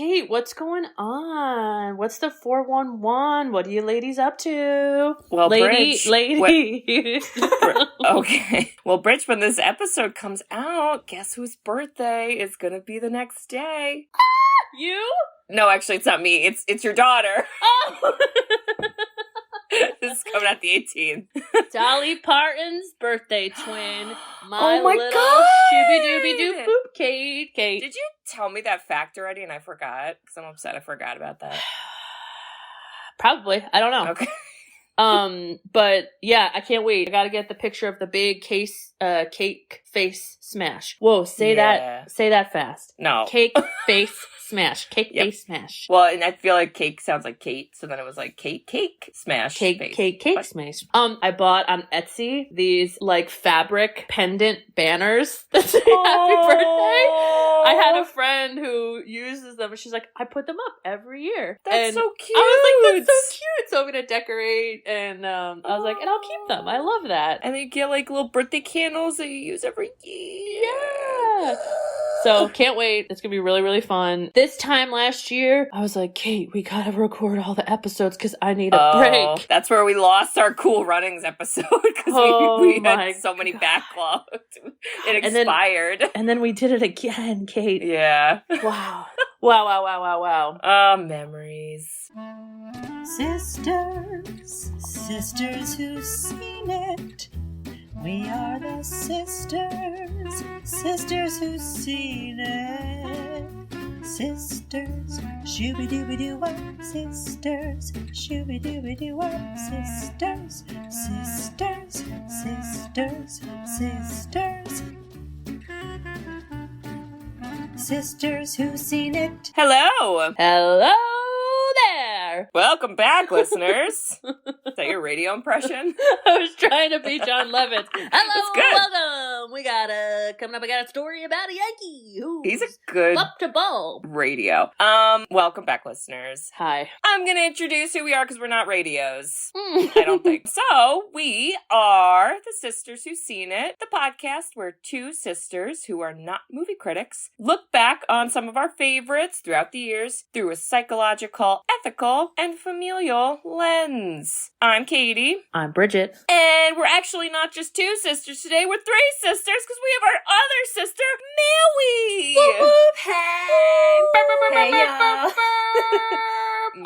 Kate, what's going on? What's the 411? What are you ladies up to? Well, lady. Okay. Well, Bridge, when this episode comes out, guess whose birthday is going to be the next day? You? No, actually, it's not me. It's your daughter. Oh! This is coming out the 18th. Dolly Parton's birthday twin. Oh my little God! Shooby-dooby-doo poop, Kate. Did you tell me that fact already and I forgot? Because I'm upset I forgot about that. Probably. I don't know. Okay. But yeah, I can't wait. I gotta get the picture of the big cake face smash. Whoa, say that fast. No. Cake face smash. Cake face smash. Well, and I feel like cake sounds like Kate, so then it was like cake smash. Cake smash. I bought on Etsy these like fabric pendant banners that say happy birthday. I had a friend who uses them and she's like, I put them up every year. That's so cute. I was like, that's so cute. So I'm gonna decorate and I was like, and I'll keep them. I love that. And then you get like little birthday candles that you use every year. Yeah. So can't wait. It's gonna be really, really fun. This time last year, I was like, Kate, we gotta record all the episodes because I need a break. That's where we lost our Cool Runnings episode because we had so many backlogs. It expired. And then we did it again, Kate. Yeah. Wow. Wow. Memories. Sisters who've seen it. We are the sisters who've seen it. Sisters, shooby-dooby-doo-wop, sisters, shooby-dooby-doo-wop, sisters. Sisters who've seen it. Hello there. Welcome back, listeners. Is that your radio impression? I was trying to be John Lovitz. Hello, good. welcome. We got a story about a Yankee. He's a good up to ball radio. Welcome back, listeners. Hi. I'm gonna introduce who we are because we're not radios. I don't think. So, we are the Sisters Who've Seen It, the podcast where two sisters who are not movie critics look back on some of our favorites throughout the years through a psychological, ethical, and familial lens. I'm Katie. I'm Bridget. And we're actually not just two sisters today, we're three sisters because we have our other sister, Millie. Hey, y'all.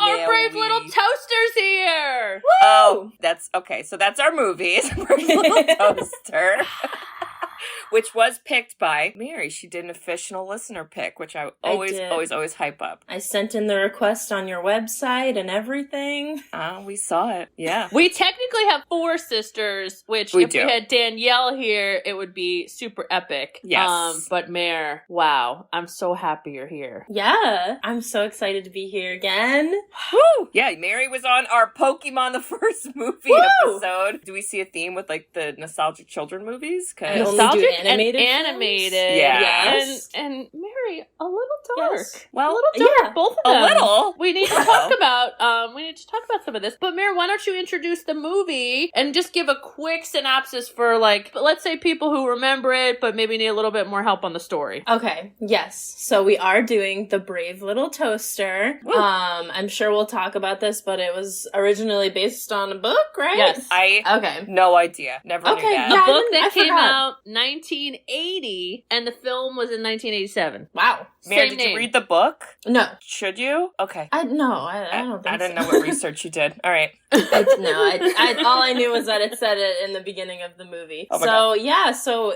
Our brave little toaster's here. Woo! Oh, that's okay. So that's our movies. Brave Little Toaster. Which was picked by Mary. She did an official listener pick, which I always hype up. I sent in the request on your website and everything. We saw it. Yeah. We technically have four sisters, which if we had Danielle here, it would be super epic. Yes. But Mare, wow. I'm so happy you're here. Yeah. I'm so excited to be here again. Woo! Yeah, Mary was on our Pokemon the First movie episode. Do we see a theme with like the nostalgic children movies? Nostalgic and animated. Yeah. Yes. And Mary, a little dark. Yes. Well, a little dark. Yeah. Both of them. A little. We need to talk about some of this. But Mary, why don't you introduce the movie and just give a quick synopsis for let's say people who remember it but maybe need a little bit more help on the story. Okay. Yes. So we are doing The Brave Little Toaster. Woo. I'm sure we'll talk about this, but it was originally based on a book, right? Yes. No idea. Never knew that. A Yeah, book that I came forgot. out 1980 and the film was in 1987. Wow. Mary, Same did you name. read the book? No. Should you? Okay. I don't think I didn't so. know what research you did. All right. All I knew was that it said it in the beginning of the movie. Oh my God. So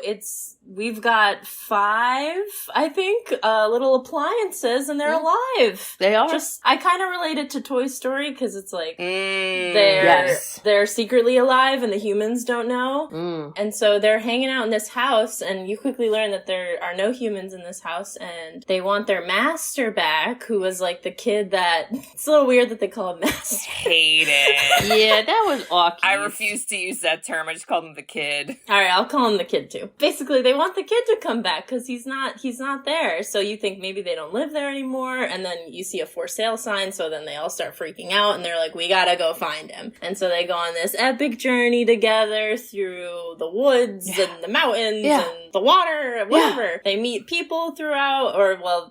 we've got 5, I think, little appliances, and they're alive. They are. I kind of relate it to Toy Story because it's like Yes. they're secretly alive and the humans don't know. And so they're hanging out in this house, and you quickly learn that there are no humans in this house, and they want their master back, who was like the kid that... It's a little weird that they call him master. Hate it. Yeah, that was awkward. I refuse to use that term. I just called him the kid. All right, I'll call him the kid too. Basically, they want the kid to come back because he's not there. So you think maybe they don't live there anymore, and then you see a for sale sign, so then they all start freaking out, and they're like, we gotta go find him. And so they go on this epic journey together through the woods and the mountains and the water, whatever. They meet people throughout,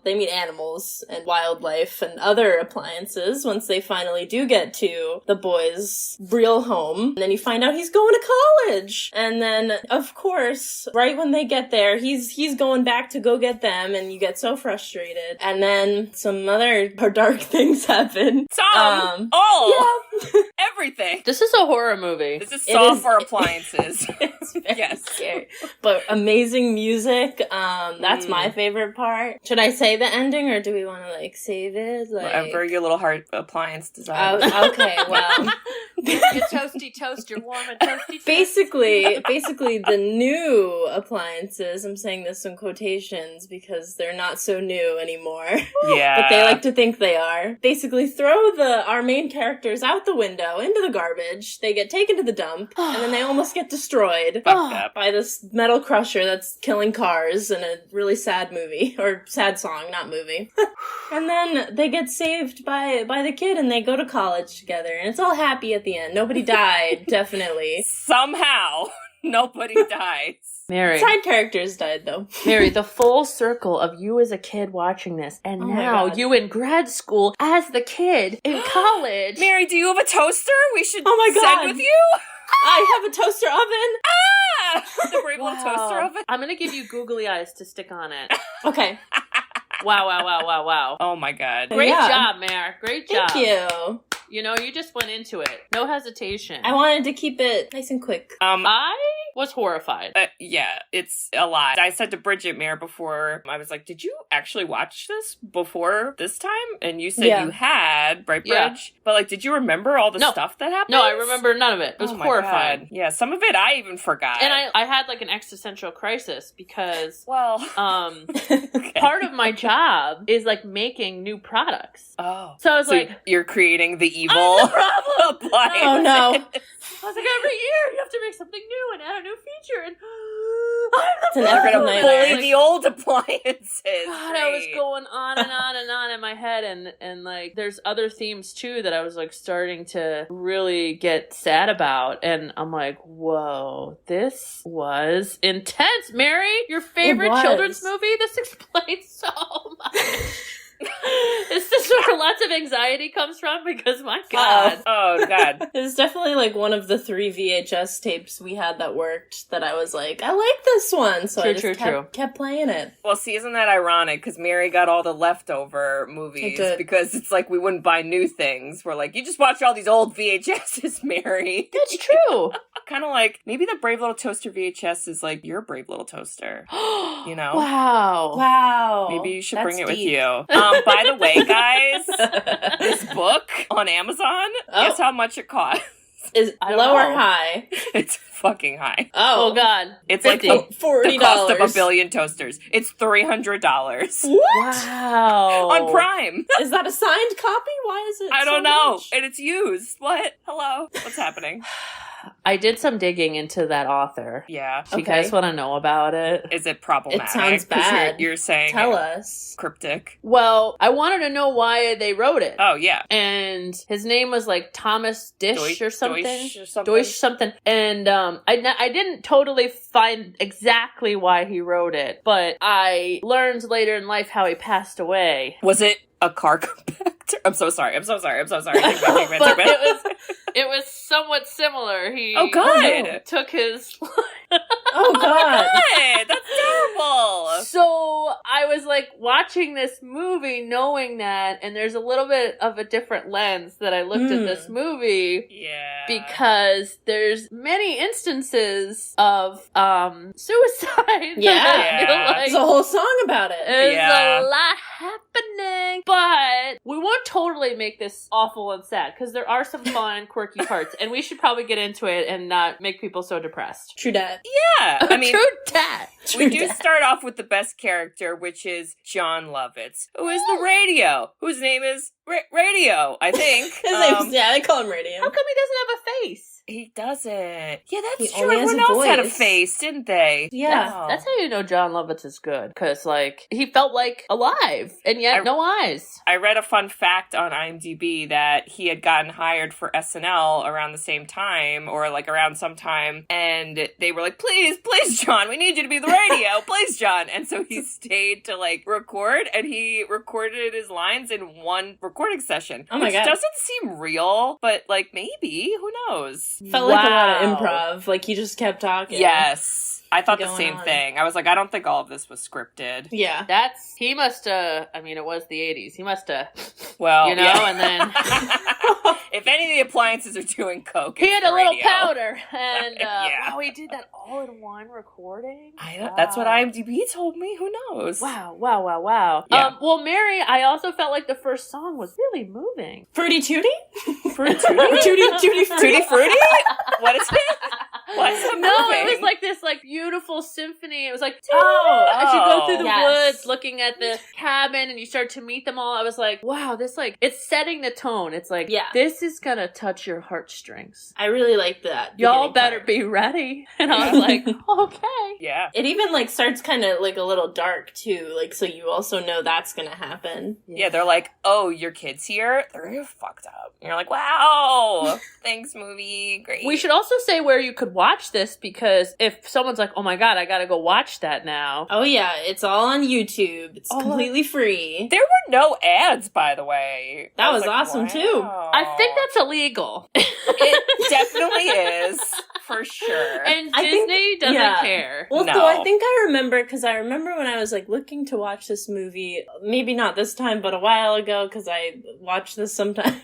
they meet animals and wildlife and other appliances once they finally do get to the boy's real home. And then you find out he's going to college. And then, of course, right when they get there, he's going back to go get them, and you get so frustrated. And then some other dark things happen. Everything. This is a horror movie. This is Saw for appliances. It's very Yes. scary. But amazing music. That's my favorite part. Should I say the ending, or do we want to save it? Whatever your little heart appliance design. Okay, well. Your toasty toast, your warm and toasty toast. Basically, the new appliances, I'm saying this in quotations because they're not so new anymore. Yeah. But they like to think they are. Basically throw our main characters out the window into the garbage. They get taken to the dump, and then they almost get destroyed by this metal crusher that's killing cars in a really sad movie. Or sad song, not movie. And then they get saved by the kid, and they go to college together, and it's all happy at the end. Nobody died, definitely. Somehow, nobody dies. Mary. Side characters died, though. Mary, the full circle of you as a kid watching this, and now you in grad school as the kid in college. Mary, do you have a toaster we should God. send with you? I have a toaster oven. The Brave Little Toaster Oven. I'm gonna give you googly eyes to stick on it. Okay. Wow. Oh my God. Great job, Mare. Great job. Thank you. You know, you just went into it. No hesitation. I wanted to keep it nice and quick. I was horrified. Yeah, it's a lot. I said to Bridget, Mare, before, I was like, did you actually watch this before this time? And you said you had, right, Bridge? Yeah. But, did you remember all the stuff that happened? No, I remember none of it. It was horrifying. God. Yeah, some of it I even forgot. And I had, an existential crisis because, okay. part of my job is, making new products. Oh. So I was you're creating the evil appliance. Oh, no. I was like, every year you have to make something new and add a new feature, and It's an You're epic gonna nightmare. bully the old appliances. God, I was going on and on and on in my head, and there's other themes too that I was starting to really get sad about, and I'm like, whoa, this was intense. Mary, your favorite children's movie? This explains so much. Is this where lots of anxiety comes from? Because my God. Oh God. It's definitely one of the 3 VHS tapes we had that worked that I was like, I like this one. So I just kept playing it. Well, see, isn't that ironic? Because Mary got all the leftover movies because it's we wouldn't buy new things. We're like, you just watch all these old VHSs, Mary. That's true. Kind of maybe the Brave Little Toaster VHS is your Brave Little Toaster. You know? Wow. Maybe you should That's bring it with deep. you. By the way, guys, this book on Amazon, guess how much it costs? Is low or high? It's fucking high. Oh God. It's $40. the cost of a billion toasters. It's $300. What? Wow. On Prime. Is that a signed copy? Why is it I don't so know. much? And it's used. What? Hello? What's happening? I did some digging into that author. Yeah. Do you guys want to know about it? Is it problematic? It sounds 'Cause bad. You're saying Tell us. Cryptic. Well, I wanted to know why they wrote it. Oh, yeah. And his name was Thomas Disch or something. Deutsch something. And I didn't totally find exactly why he wrote it, but I learned later in life how he passed away. Was it a car compactor? I'm so sorry. But it was somewhat similar. He took his Oh God. That's terrible. So I was watching this movie knowing that, and there's a little bit of a different lens that I looked at this movie. Yeah. Because there's many instances of suicide. Yeah. There's a whole song about it. There's a lot happening. But we won't totally make this awful and sad, because there are some fun, quirky parts, and we should probably get into it and not make people so depressed. True dat. Yeah. I mean, True dat. We do start off with the best character, which is John Lovitz, who is the radio, whose name is Radio, I think. His name's, I call him Radio. How come he doesn't have a face? He doesn't. Yeah, that's He true. only has Everyone a else had a voice. face, didn't they? Yeah. That's how you know John Lovitz is good. Because, like, he felt, like, alive. And yet, no eyes. I read a fun fact on IMDb that he had gotten hired for SNL around the same time, or, like, around some time, and they were like, please, John, we need you to be the radio. Please, John. And so he stayed to, like, record, and he recorded his lines in one recording session. Oh my which God. doesn't seem real, but, like, maybe. Who knows? Felt like a lot of improv. Like, he just kept talking. Yes. I thought the Going same on. thing. I was like, I don't think all of this was scripted. Yeah. He must have, I mean, it was the 80s. He must have, Well, you know, yeah. and then if any of the appliances are doing coke, he it's had the a little radio. powder. And, Yeah. wow, he did that all in one recording? That's what IMDb told me. Who knows? Wow. Yeah. Well, Mary, I also felt like the first song was really moving. Fruity Tooty? Fruity Tooty? Tutti Tutti Frutti? What is it? What's it No, moving? it was like this like beautiful symphony. It was like, as you Oh, go through the yes. woods looking at the cabin and you start to meet them all. I was like, wow, this like, it's setting the tone. It's like, Yeah. this is gonna touch your heartstrings. I really like that. Y'all beginning better part. be ready. And I was like, okay. Yeah. It even, like, starts kind of, like, a little dark, too. Like, so you also know that's gonna happen. Yeah, they're like, oh, your kid's here? They're fucked up. And you're like, wow. Thanks, movie. Great. We should also say where you could watch this, because if someone's like, oh my God, I gotta go watch that now. Oh, yeah. It's all on YouTube. It's Oh, completely free. There were no ads, by the way. That I was like, awesome, wow. too. I think that's illegal. It definitely is, for sure. And I think- Disney doesn't yeah. care. Well, No. so I think I remember, because I remember when I was, like, looking to watch this movie, maybe not this time, but a while ago, because I watched this sometimes.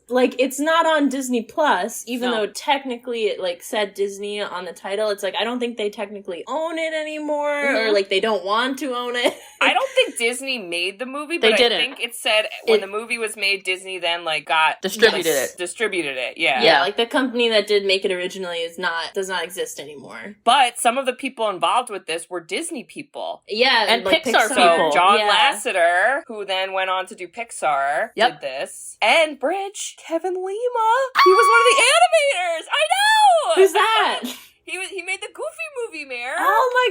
Like, it's not on Disney Plus, even No. though technically it, like, said Disney on the title. It's like, I don't think they technically own it anymore, or, like, they don't want to own it. I don't think Disney made the movie, They but didn't. I think it said when the movie was made, Disney then, like, got... Distributed Yes. it. Distributed it, yeah. Yeah, like, the company that did make it originally does not exist anymore. But some of the people involved with this were Disney people. Yeah, And like, Pixar So people. John yeah. Lasseter, who then went on to do Pixar, Yep. did this. And Bridge, Kevin Lima. He was one of the animators. I know. Who's that? He made the Goofy movie, Mare. Oh my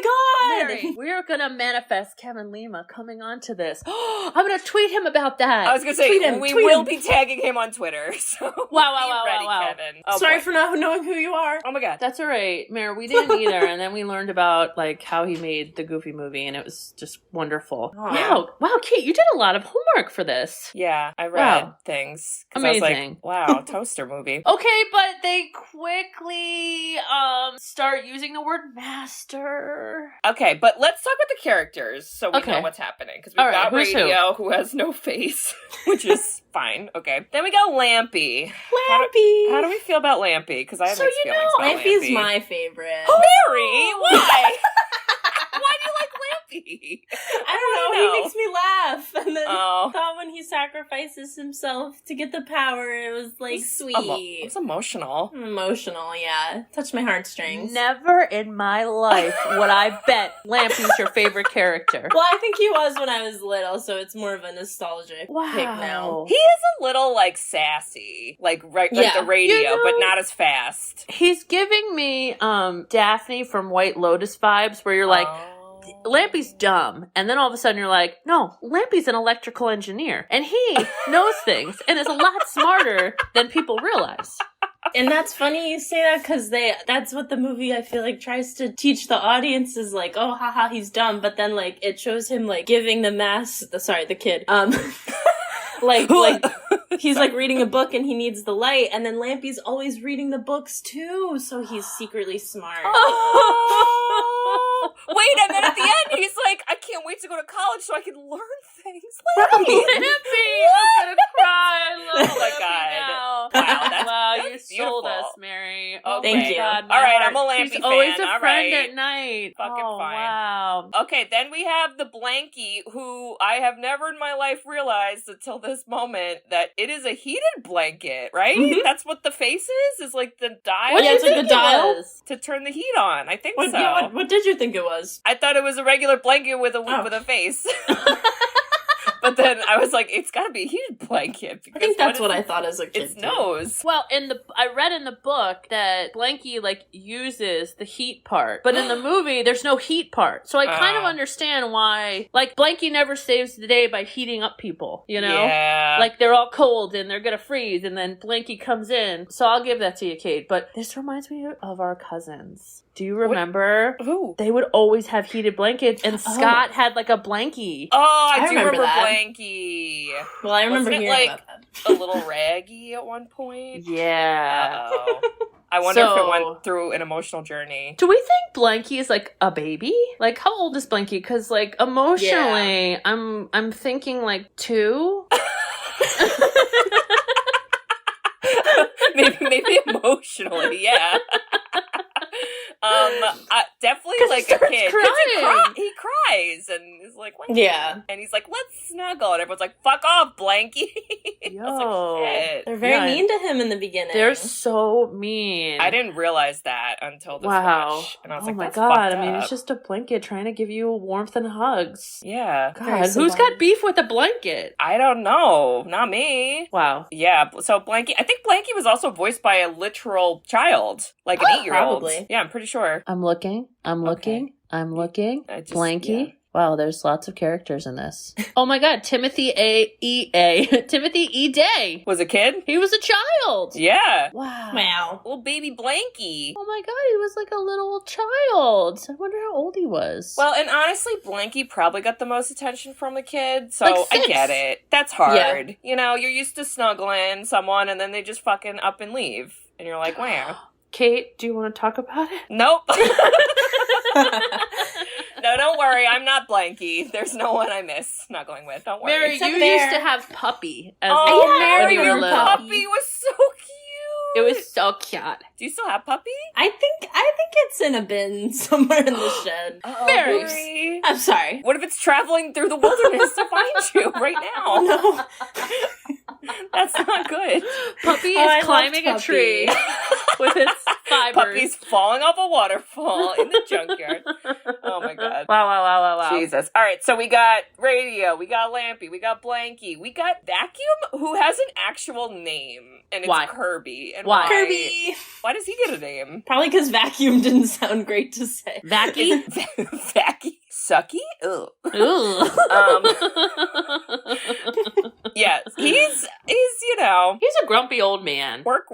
god! Mary, we're gonna manifest Kevin Lima coming onto this. I'm gonna tweet him about that. I was gonna say we tweet will him. be tagging him on Twitter. So Wow, be ready, wow. Kevin. Oh, Sorry boy. for not knowing who you are. Oh my god. That's all right, Mary. We didn't either, and then we learned about like how he made the Goofy movie, and it was just wonderful. Oh. Wow, Kate, you did a lot of homework for this. Yeah, I read Wow. things. 'Cause I was Amazing. like, wow, toaster movie. Okay, but they quickly start using the word master. Okay, but let's talk about the characters so we Okay. know what's happening. Because we've All right, got who's who? Radio, who has no face, which is fine. Okay. Then we got Lampy. Lampy! How do we feel about Lampy? Because I have So mixed you feelings know, about Lampy's Lampy. my favorite. Mary, why? Why do you like Lampy? I don't know, he makes me laugh. And then Oh. thought when he sacrifices himself to get the power, it was like sweet. It's emotional. Emotional, yeah. Touched my heartstrings. Never in my life would I bet Lampy's your favorite character. Well, I think he was when I was little, so it's more of a nostalgic pick now. He is a little like sassy, like Yeah. the radio, You know- but not as fast. He's giving me Daphne from White Lotus vibes, where you're like, Lampy's dumb, and then all of a sudden you're like, no, Lampy's an electrical engineer, and he knows things and is a lot smarter than people realize. And that's funny you say that, because that's what the movie, I feel like, tries to teach the audience is like, oh, haha, he's dumb, but then, like, it shows him, like, giving the kid, like, he's, like, reading a book and he needs the light, and then Lampy's always reading the books, too, so he's secretly smart. Oh, wait, and then at the end he's like, I can't wait to go to college so I can learn things. Lampy. Lampy, I'm gonna cry. I love Oh my Lampy God. now. Wow, that's- wow, that's you sold beautiful. us, Mary. Oh, Oh thank my you. God, my All right, heart. I'm a Lampy She's always fan, a all friend right. at night. Fucking oh, fine. Wow. Okay, then we have the Blanky, who I have never in my life realized until this moment that it is a heated blanket, right? Mhm. That's what the face is like the dial What Yeah, do it's you like think the it dial. was? to turn the heat on. I think so. What did you think it was? I thought it was a regular blanket with a Oh. with a face. But then I was like, it's gotta be a heated blanket. I think that's what I thought as a kid. Its nose. Well, I read in the book that Blanky, like, uses the heat part. But in the movie, there's no heat part. So I kind of understand why, like, Blanky never saves the day by heating up people, you know? Yeah. Like, they're all cold and they're gonna freeze, and then Blanky comes in. So I'll give that to you, Kate. But this reminds me of our cousins. Do you remember? Who? They would always have heated blankets, and Scott had, like, a blankie. Oh, I do remember that. Blanky. Well, I remember Wasn't it, hearing like, about that. a little raggy at one point? Yeah. Uh-oh. I wonder if it went through an emotional journey. Do we think Blanky is like a baby? Like, how old is Blanky? Because, like, emotionally, I'm thinking like 2. maybe emotionally, yeah. Definitely like a kid. 'Cause he cries and is like, what? Yeah. And he's like, let's snuggle. And everyone's like, fuck off, Blanky. Yo. I was like, shit. They're very mean to him in the beginning. They're so mean. I didn't realize that until this watch. And I was like, my that's God. fucked I mean, up. it's just a blanket trying to give you warmth and hugs. Yeah. God, who's got beef with a blanket? I don't know. Not me. Wow. Yeah, so Blanky, I think Blanky was also voiced by a literal child, like an 8-year-old. Probably. Yeah, I'm pretty sure. I'm looking. I'm looking. Blanky. Yeah. Wow, there's lots of characters in this. Oh my God, Timothy E. Day. Was a kid? He was a child. Yeah. Wow. Little baby Blanky. Oh my God, he was like a little child. I wonder how old he was. Well, and honestly, Blanky probably got the most attention from the kid, so Like I 6. get it. That's hard. Yeah. You know, you're used to snuggling someone and then they just fucking up and leave. And you're like, wow. Kate, do you want to talk about it? Nope. No, don't worry. I'm not Blanky. There's no one I miss snuggling with. Don't worry. Mary, you used to have Puppy. As Mary, when you your were little. puppy was so cute. It was so cute. Do you still have Puppy? I think it's in a bin somewhere in the shed. Mary. I'm sorry. What if it's traveling through the wilderness to find you right now? No. That's not good. Puppy is climbing a tree with its fibers. Puppy's falling off a waterfall in the junkyard. Oh my God. Wow. Jesus. All right, so we got Radio, we got Lampy, we got Blanky, we got Vacuum, who has an actual name, and it's Kirby. And why? Kirby. Why does he get a name? Probably because vacuum didn't sound great to say. Vacky? Vacky? Sucky? Ugh. Ooh. Yeah, he's, you know. He's a grumpy old man. Work.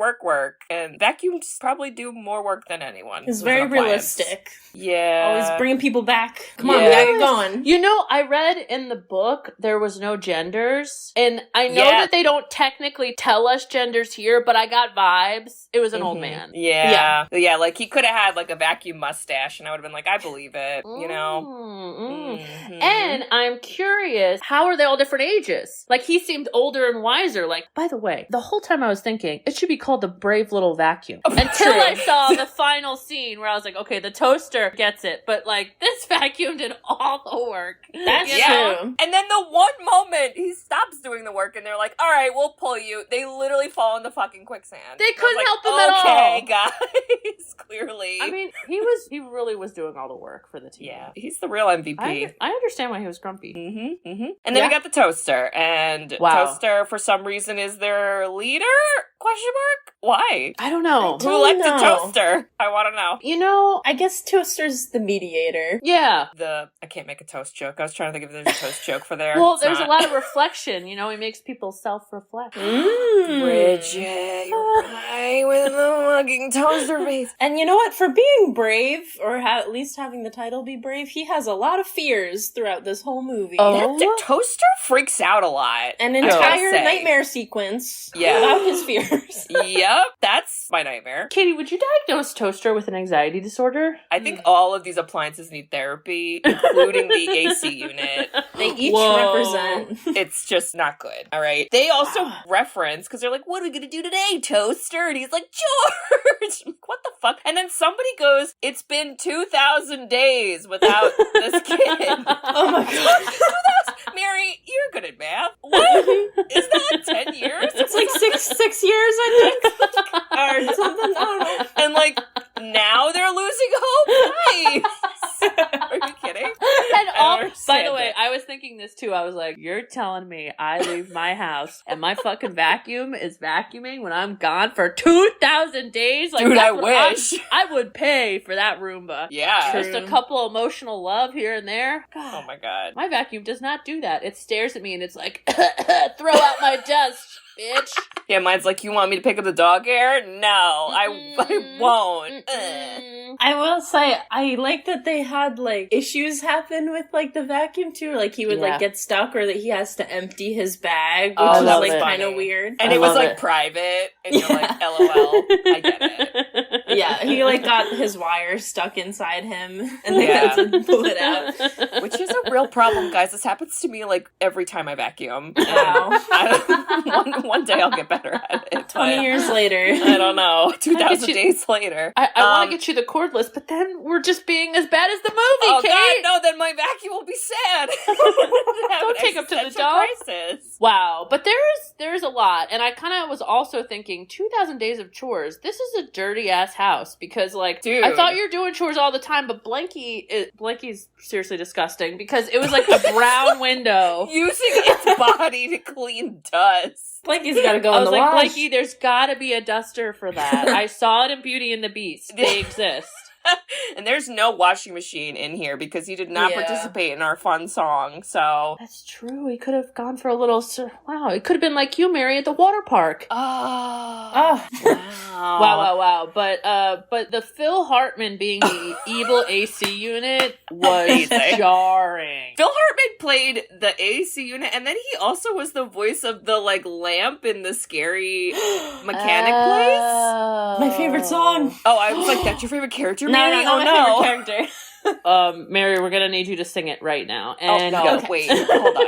And vacuums probably do more work than anyone. He's very realistic. Yeah. Always bringing people back. Come on, we gotta get going. You know, I read in the book there was no genders. And I know that they don't technically tell us genders here, but I got vibes. It was an old man. Yeah, like he could have had like a vacuum mustache and I would have been like, I believe it, you know? And I'm curious, how are they all different ages? Like, he seemed older and wiser. Like, by the way, the whole time I was thinking, it should be called the Brave Little Vacuum. Until I saw the final scene where I was like, okay, the toaster gets it, but like, this vacuum did all the work. That's true. And then the one moment he stops doing the work and they're like, all right, we'll pull you. They literally fall in the fucking quicksand. They couldn't help him at all. Okay, guys, clearly. I mean, he really was doing all the work for the team. Yeah, he's the real MVP. I understand why he was grumpy. And then we got the toaster, and Toaster, for some reason, is their leader? Question mark? Why? I don't know. Who elected Toaster? I want to know. You know, I guess Toaster's the mediator. Yeah. I can't make a toast joke. I was trying to think if there's a toast joke for there. Well, there's a lot of reflection. You know, he makes people self-reflect. Bridget, you're right with the fucking toaster face. And you know what? For being brave, or at least having the title be brave, he has a lot of fears throughout this whole movie. The Toaster freaks out a lot. An entire nightmare sequence about his fears. Yep, that's my nightmare. Katie, would you diagnose Toaster with an anxiety disorder? I think all of these appliances need therapy, including the AC unit. They each represent. It's just not good, all right? They also reference, because they're like, what are we going to do today, Toaster? And he's like, George! I'm like, what the fuck? And then somebody goes, it's been 2,000 days without this kid. Oh my God. Mary, you're good at math. What? Is that 10 years? It's like six years, I think. Or something, I don't know. And like, now they're losing hope? Nice. Are you kidding? And by the way, I was thinking this too. I was like, you're telling me I leave my house and my fucking vacuum is vacuuming when I'm gone for 2,000 days? Like, dude, I what wish. I would pay for that Roomba. Yeah. Just a couple emotional love here and there. God, Oh my god. my vacuum does not do that. It stares at me and it's like, throw out my dust, bitch. Yeah, mine's like, you want me to pick up the dog hair? No, I won't. I will say, I like that they had, like, issues happen with, like, the vacuum, too. Like, he would, Yeah. like, get stuck or that he has to empty his bag, which Oh, is, that like, was kind of funny. weird. And I it was love like it. private, and you're like, LOL, I get it. Yeah, he, like, got his wire stuck inside him, and they Yeah. had to pull it out. Which is a real problem, guys. This happens to me, like, every time I vacuum. Wow. One day I'll get better at it. 20 years later. I don't know. 2,000 you- days later. I want to get you the cordless, but then we're just being as bad as the movie, Oh, Kate. God, no, then my vacuum will be sad. Don't take up to the dog. Crisis. Wow, but there's a lot, and I kind of was also thinking 2,000 days of chores. This is a dirty ass house because, like, Dude. I thought you're doing chores all the time, but Blanky's seriously disgusting because it was like a brown window. Using its body to clean dust. Blanky's gotta go I in was the like, wash. Blanky, there's got to be a duster for that. I saw it in Beauty and the Beast. They exist. And there's no washing machine in here because he did not Yeah. participate in our fun song, so... That's true. He could have gone for a little. Wow, it could have been like you, Mary, at the water park. Oh, Wow. But the Phil Hartman being the evil AC unit was Amazing. jarring. Phil Hartman played the AC unit, and then he also was the voice of the, like, lamp in the scary mechanic place. My favorite song. Oh, I was like, that's your favorite character, No, Mary? no, Oh, my no. favorite character. Mary, we're gonna need you to sing it right now. Oh, And no, go. wait, hold on.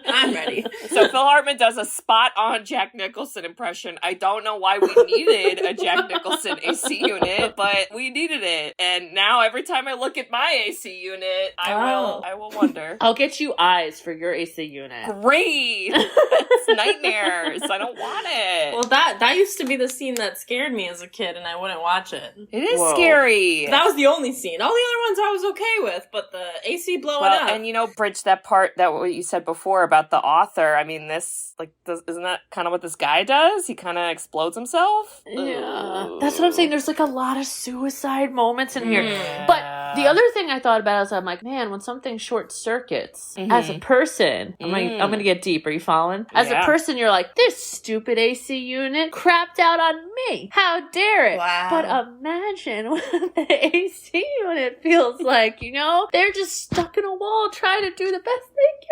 I'm ready. So Phil Hartman does a spot-on Jack Nicholson impression. I don't know why we needed a Jack Nicholson AC unit, but we needed it. And now every time I look at my AC unit, I will wonder. I'll get you eyes for your AC unit. Great! It's nightmares. I don't want it. Well, that used to be the scene that scared me as a kid, and I wouldn't watch it. It is Whoa. scary. That was the only scene. All the other ones I was okay with, but the AC blowing up. And you know, Bridge, that part that what you said before about the author, I mean, isn't that kind of what this guy does? He kind of explodes himself? Yeah, that's what I'm saying. There's like a lot of suicide moments in here. Yeah. But the other thing I thought about is I'm like, man, when something short circuits as a person, I'm gonna get deep. Are you following? As a person, you're like, this stupid AC unit crapped out on me. How dare it? Wow. But imagine what the AC unit feels like. You know, they're just stuck in a wall trying to do the best they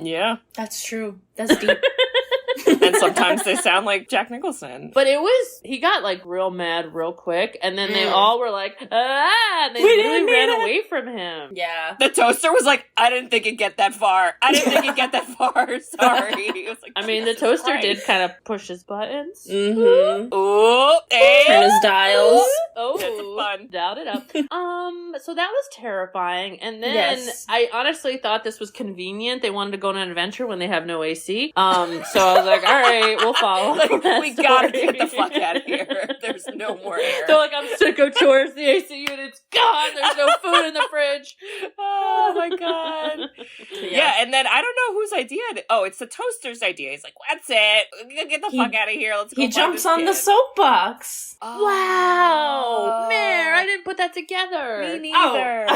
can. Yeah. That's true. That's deep. And sometimes they sound like Jack Nicholson. But he got like real mad real quick, and then they all were like, and they We literally didn't ran mean it. away from him. Yeah. The toaster was like, I didn't think it'd get that far. Sorry. It was like, I mean, the Jesus toaster Christ. did kind of push his buttons. Mm-hmm. Ooh, and Turn his dials. Oh, That's fun. dialed it up. So that was terrifying. And then Yes. I honestly thought this was convenient. They wanted to go on an adventure when they have no AC. So I was like, all right, we'll follow. Like, that we gotta story. get the fuck out of here. There's no more air. They're like, I'm sick of chores. The AC unit's gone. There's no food in the fridge. Oh my god. Yeah, and then I don't know whose idea it's the toaster's idea. He's like, that's it. We're gonna get the fuck out of here. Let's go. He find jumps this on kid. the soapbox. Wow, Mare, I didn't put that together. Me neither.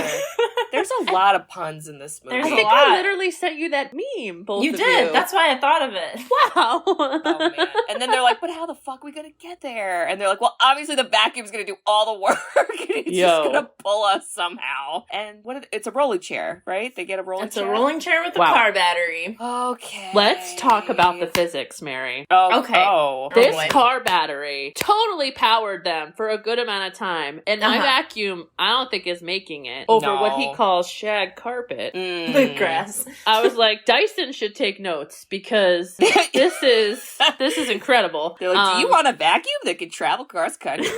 There's a lot of puns in this movie. There's I a think lot. I literally sent you that meme. Both You of did. you. That's why I thought of it. wow. Oh man. And then they're like, but how the fuck are we gonna get there? And they're like, well, obviously the vacuum's gonna do all the work and he's just gonna pull us somehow. And it's a rolling chair, right? They get a rolling It's chair. a rolling chair with a Wow. car battery. Okay. Let's talk about the physics, Mary. Oh, Okay. Oh. This boy. car battery totally powered them for a good amount of time. And my Uh-huh. vacuum, I don't think is making it over what he No. calls shag carpet. Mm. The grass. I was like, Dyson should take notes because this is incredible. They're like, do you want a vacuum that can travel cross country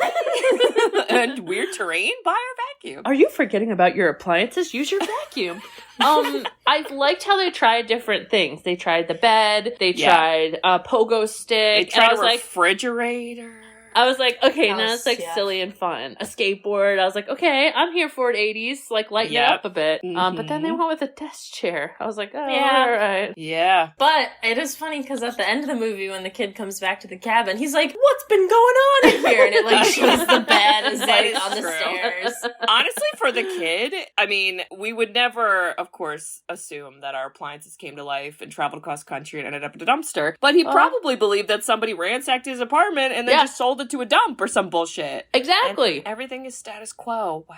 and weird terrain? Buy our vacuum. Are you forgetting about your appliances? Use your vacuum. I liked how they tried different things. They tried the bed. They tried a pogo stick. They tried and I a was like, refrigerator. I was like, okay, now House, it's like yeah. silly and fun. A skateboard. I was like, okay, I'm here for it, 80s. Like, lighten it up a bit. But then they went with a desk chair. I was like, oh, Yeah. all right. Yeah. But it is funny because at the end of the movie, when the kid comes back to the cabin, he's like, "What's been going on in here?" And it like shows the bed is That like is on the true. stairs. Honestly, for the kid, I mean, we would never, of course, assume that our appliances came to life and traveled across country and ended up in a dumpster. But he probably believed that somebody ransacked his apartment and then just sold it to a dump or some bullshit. Exactly. And everything is status quo. Wow.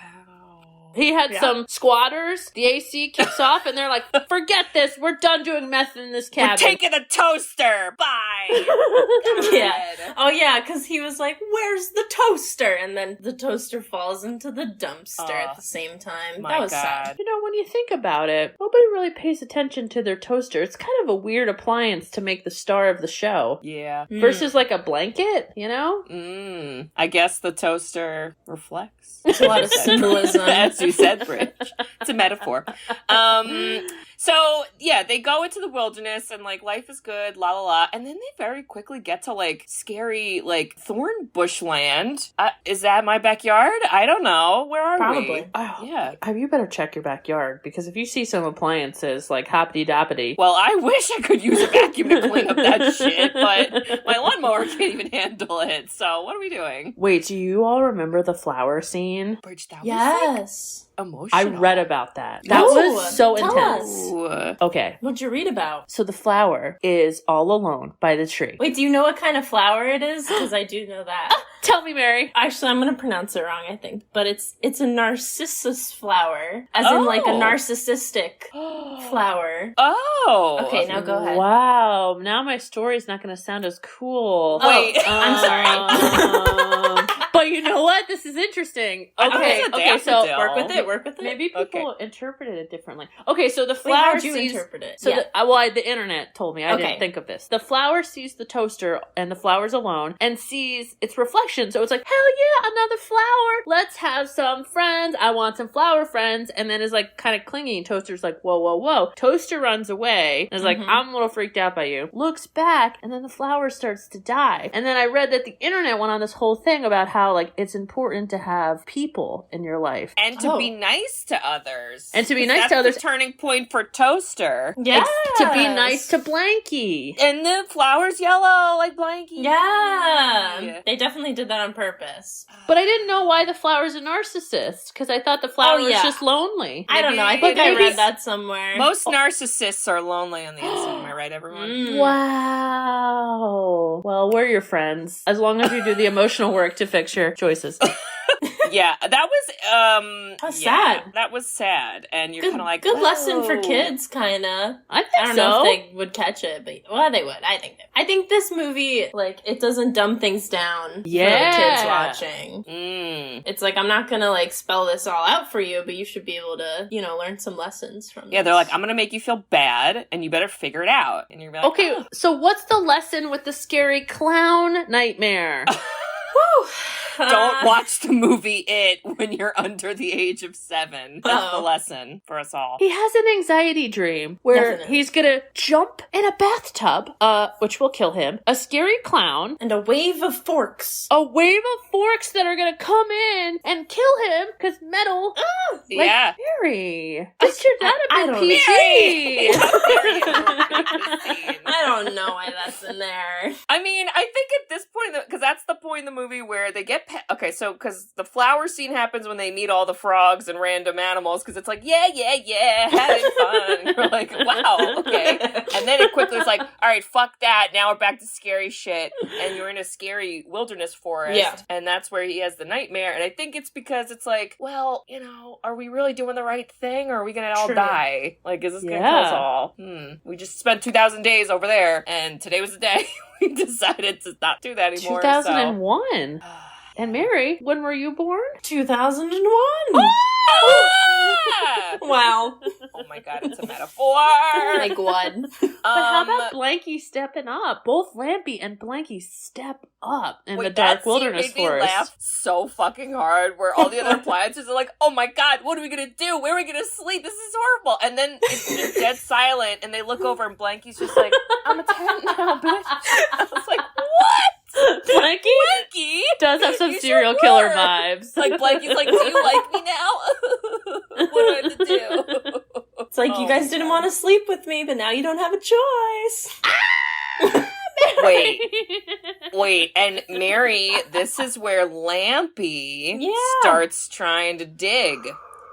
He had some squatters. The AC kicks off, and they're like, forget this. We're done doing meth in this cabin. We're taking the toaster. Bye. Yeah. Oh, yeah, because he was like, "Where's the toaster?" And then the toaster falls into the dumpster at the same time. That was sad. You know, when you think about it, nobody really pays attention to their toaster. It's kind of a weird appliance to make the star of the show. Yeah. Versus like a blanket, you know? I guess the toaster reflects. It's a lot of symbolism. As you said, Bridge. It's a metaphor. So, yeah, they go into the wilderness and, like, life is good, la la la. And then they very quickly get to, like, scary, like, thorn bushland. Is that my backyard? I don't know. Where are we? Probably. Oh, Yeah. You better check your backyard, because if you see some appliances like hoppity-doppity. Well, I wish I could use a vacuum to clean up that shit, but my lawnmower can't even handle it. So, what are we doing? Wait, do you all remember the flower scene? Bridge, that was, Yes. like, emotional. I read about that. That Ooh, was so tell intense. us. Ooh. Okay, What'd you read about? so the flower is all alone by the tree. Wait, do you know what kind of flower it is? Because I do know that. Tell me, Mary. Actually, I'm gonna pronounce it wrong, I think. But it's a narcissus flower. As in, like, a narcissistic flower. Oh. Okay, now go ahead. Wow, now my story's not going to sound as cool. Wait. I'm sorry. But you know what? This is interesting. I thought Okay, it was a okay, so daffodil. Work with it. maybe people interpreted it differently. Okay, so the Wait, flower how'd you sees... interpret it? So Yeah. the internet told me. I Okay. didn't think of this. The flower sees the toaster, and the flower's alone, and sees its reflection. So it's like, hell yeah, another flower. Let's have some friends. I want some flower friends. And then is like kind of clinging. Toaster's like, whoa, whoa, whoa. Toaster runs away. And is like, I'm a little freaked out by you. Looks back, and then the flower starts to die. And then I read that the internet went on this whole thing about how like it's important to have people in your life. And to be nice to others. And to be 'Cause nice to that's others. the turning point for Toaster. Yes. To be nice to Blanky. And the flower's yellow, like Blanky. Yeah. They definitely did that on purpose. But I didn't know why the flower's a narcissist, because I thought the flower was yeah. just lonely. I don't know. I Maybe- think I maybe- read that somewhere. Most narcissists are lonely on the inside. Am I right, everyone? Mm. Wow. Well, we're your friends, as long as you do the emotional work to fix your choices. Yeah, that was That's yeah, sad. That was sad, and you're Good, kind of like good lesson for whoa. kids, kind of. I think I don't know if they would catch it, but they would. I think this movie, like, it doesn't dumb things down for kids watching. Mm. It's like, I'm not gonna like spell this all out for you, but you should be able to, learn some lessons from Yeah, this. they're like, I'm gonna make you feel bad, and you better figure it out. And you're like, Okay, oh. so what's the lesson with the scary clown nightmare? Woo! Don't watch the movie It when you're under the age of 7. That's the lesson for us all. He has an anxiety dream where Definitely. he's gonna jump in a bathtub, which will kill him, a scary clown, And a wave of forks. a wave of forks that are gonna come in and kill him, because metal. Like, Yeah. Mary, this should not I have been don't- PG. How dare you interrupt the scene. I don't know why that's in there. I mean, I think at this point, because that's the point in the movie where they get okay, so because the flower scene happens when they meet all the frogs and random animals, because it's like, yeah, having fun. You're like, wow, okay. And then it quickly is like, all right, fuck that. Now we're back to scary shit, and you're in a scary wilderness forest. Yeah. And that's where he has the nightmare. And I think it's because it's like, well, are we really doing the right thing, or are we gonna all True. die? Like, is this gonna Yeah. kill us all? We just spent 2,000 days over there, and today was the day we decided to not do that anymore. 2001. And Mary, when were you born? 2001. Ah! Wow. Oh my god, it's a metaphor. My God. But how about Blanky stepping up? Both Lampy and Blanky step up in the dark that scene wilderness made me forest. laugh so fucking hard, where all the other appliances are like, oh my god, what are we gonna do? Where are we gonna sleep? This is horrible. And then it's just dead silent, and they look over, and Blanky's just like, I'm a tent now, bitch. I was like, what? Blanky? Blanky? have some You serial sure killer were. vibes. Like, Blanky's like, do you like me now? What do I have to do? It's like, you guys didn't want to sleep with me, but now you don't have a choice. Wait, and Mary, this is where Lampy Yeah. starts trying to dig.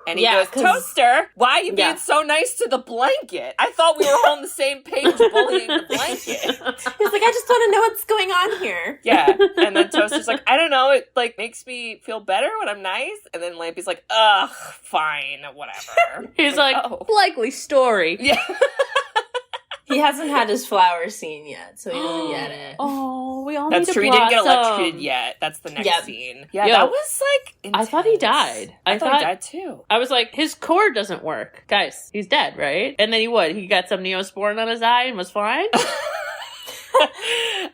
And he Yeah, goes, Toaster, why are you being so nice to the blanket? I thought we were all on the same page bullying the blanket. He's like, I just want to know what's going on here. Yeah, and then Toaster's like, I don't know, it like makes me feel better when I'm nice. And then Lampy's like, ugh, fine, whatever. He's like, likely story. Yeah. He hasn't had his flower scene yet, so he doesn't get it. Oh, we all That's need true. to He didn't get blossom. electrocuted yet. That's the next scene. Yeah, Yo, that was like intense. I thought he died. I thought he died too. I was like, his cord doesn't work. Guys, he's dead, right? And then he got some Neosporin on his eye and was fine?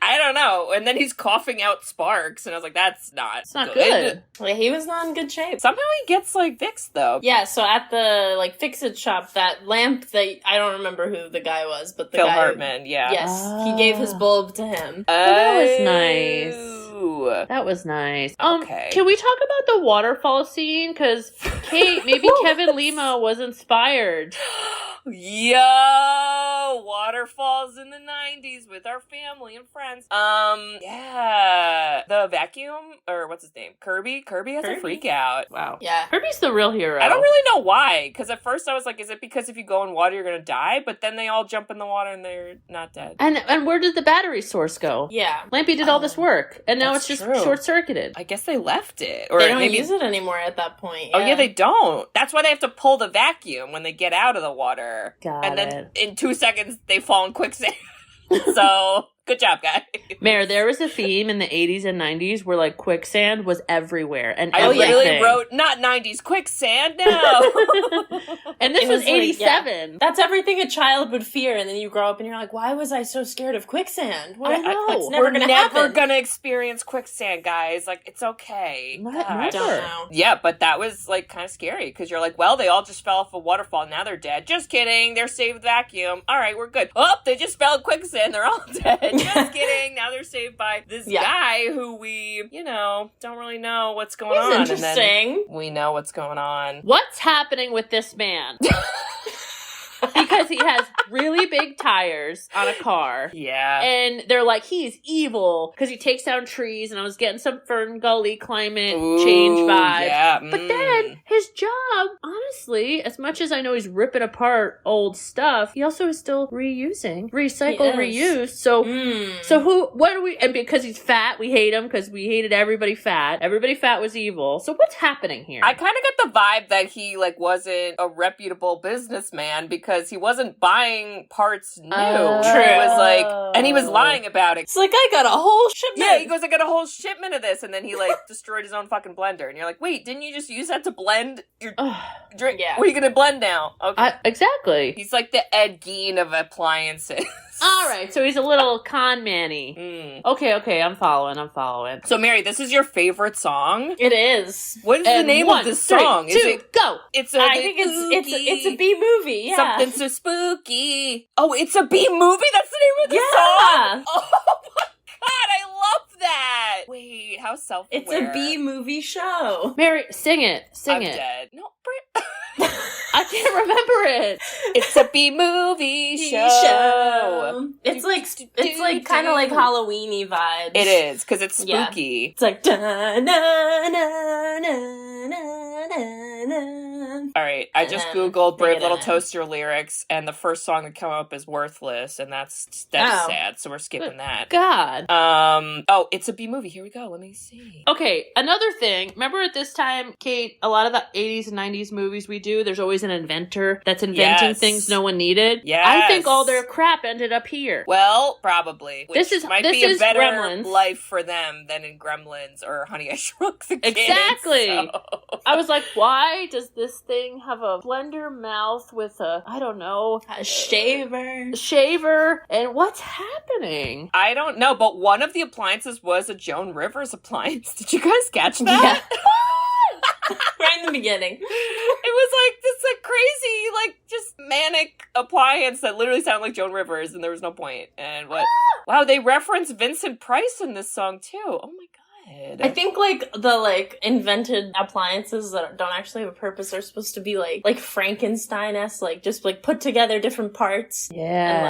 I don't know. And then he's coughing out sparks, and I was like, that's not It's not good. Like, he was not in good shape. Somehow he gets, like, fixed, though. Yeah, so at the, like, fix-it shop, that lamp that, I don't remember who the guy was, but the Phil guy... Hartman, yeah. Yes, he gave his bulb to him. That was nice. Ooh. That was nice. Okay. Can we talk about the waterfall scene? Because, Kate, maybe Kevin Lima was inspired. Yo, waterfalls in the 90s with our family and friends. Yeah. The vacuum, or what's his name? Kirby has a freak out. Wow. Yeah. Kirby's the real hero. I don't really know why, because at first I was like, is it because if you go in water you're gonna die? But then they all jump in the water and they're not dead. And where did the battery source go? Yeah. Lampy did all this work, and now it's That's just true. short-circuited. I guess they left it. Or They don't maybe use it anymore at that point. Oh yeah, they don't. That's why they have to pull the vacuum when they get out of the water. Got then in 2 seconds they fall in quicksand. So good job, guys. Mayor, there was a theme in the 80s and 90s where, like, quicksand was everywhere. And I everything. literally wrote, not 90s quicksand, no. And this It was was like, 87. That's everything a child would fear, and then you grow up and you're like, why was I so scared of quicksand? Well, I know. It's never We're gonna never happen. gonna experience quicksand, guys. Like, it's okay. Not Gosh. Don't know. Yeah, but that was, like, kind of scary, because you're like, well, they all just fell off a waterfall, now they're dead. Just kidding, they're saved with vacuum. All right, we're good. Oh, they just fell in quicksand, they're all dead. Just kidding, now they're saved by this guy who we, don't really know what's going on. Interesting. And then we know what's going on. What's happening with this man? Because he has really big tires on a car. Yeah. And they're like, he's evil because he takes down trees, and I was getting some Fern Gully climate change vibes. Yeah. But then his job, honestly, as much as I know he's ripping apart old stuff, he also is still reusing, recycle, reuse. So, and because he's fat, we hate him because we hated everybody fat. Everybody fat was evil. So what's happening here? I kind of got the vibe that he, like, wasn't a reputable businessman because he wasn't buying parts new. He was like, and he was lying about it. It's like, I got a whole shipment. Yeah, he goes, I got a whole shipment of this, and then he, like, destroyed his own fucking blender. And you're like, wait, didn't you just use that to blend your drink? Yeah. What are you gonna blend now? Okay. Exactly. He's like the Ed Gein of appliances. All right, so he's a little con manny. Okay, I'm following. So, Mary, this is your favorite song? It is. What is the name of this song? 3, 2, go. I think it's a B movie. Yeah. Something so spooky. Oh, it's a B movie? That's the name of the Yeah. song? Oh my god, I love that. Wait, how self-aware. It's a B movie show. Mary, sing it. I'm dead. No, Brit. I can't remember it. It's a B movie show. It's like kind of like Halloween-y vibes. It is, because it's spooky. Yeah. It's like da na na na na na na. All right, I just Googled Brave Little Toaster lyrics, and the first song that came up is Worthless, and that's sad, so we're skipping that. God. Oh, it's a B movie. Here we go. Let me see. Okay, another thing. Remember at this time, Kate, a lot of the 80s and 90s movies we do, there's always an inventor that's inventing things no one needed. Yes. I think all their crap ended up here. Well, probably. Which might be a better Gremlins. life for them than in Gremlins or Honey, I Shrunk the Kids. Exactly. So. I was like, why does this thing have a blender mouth with a shaver? And what's happening? I don't know, but one of the appliances was a Joan Rivers appliance. Did you guys catch that? Yeah. Right in the beginning. It was like this crazy, like, just manic appliance that literally sounded like Joan Rivers, and there was no point. And wow, they reference Vincent Price in this song too. Oh my god. kid. I think, like, the, like, invented appliances that don't actually have a purpose are supposed to be, like Frankenstein-esque, like, just, like, put together different parts. Yeah.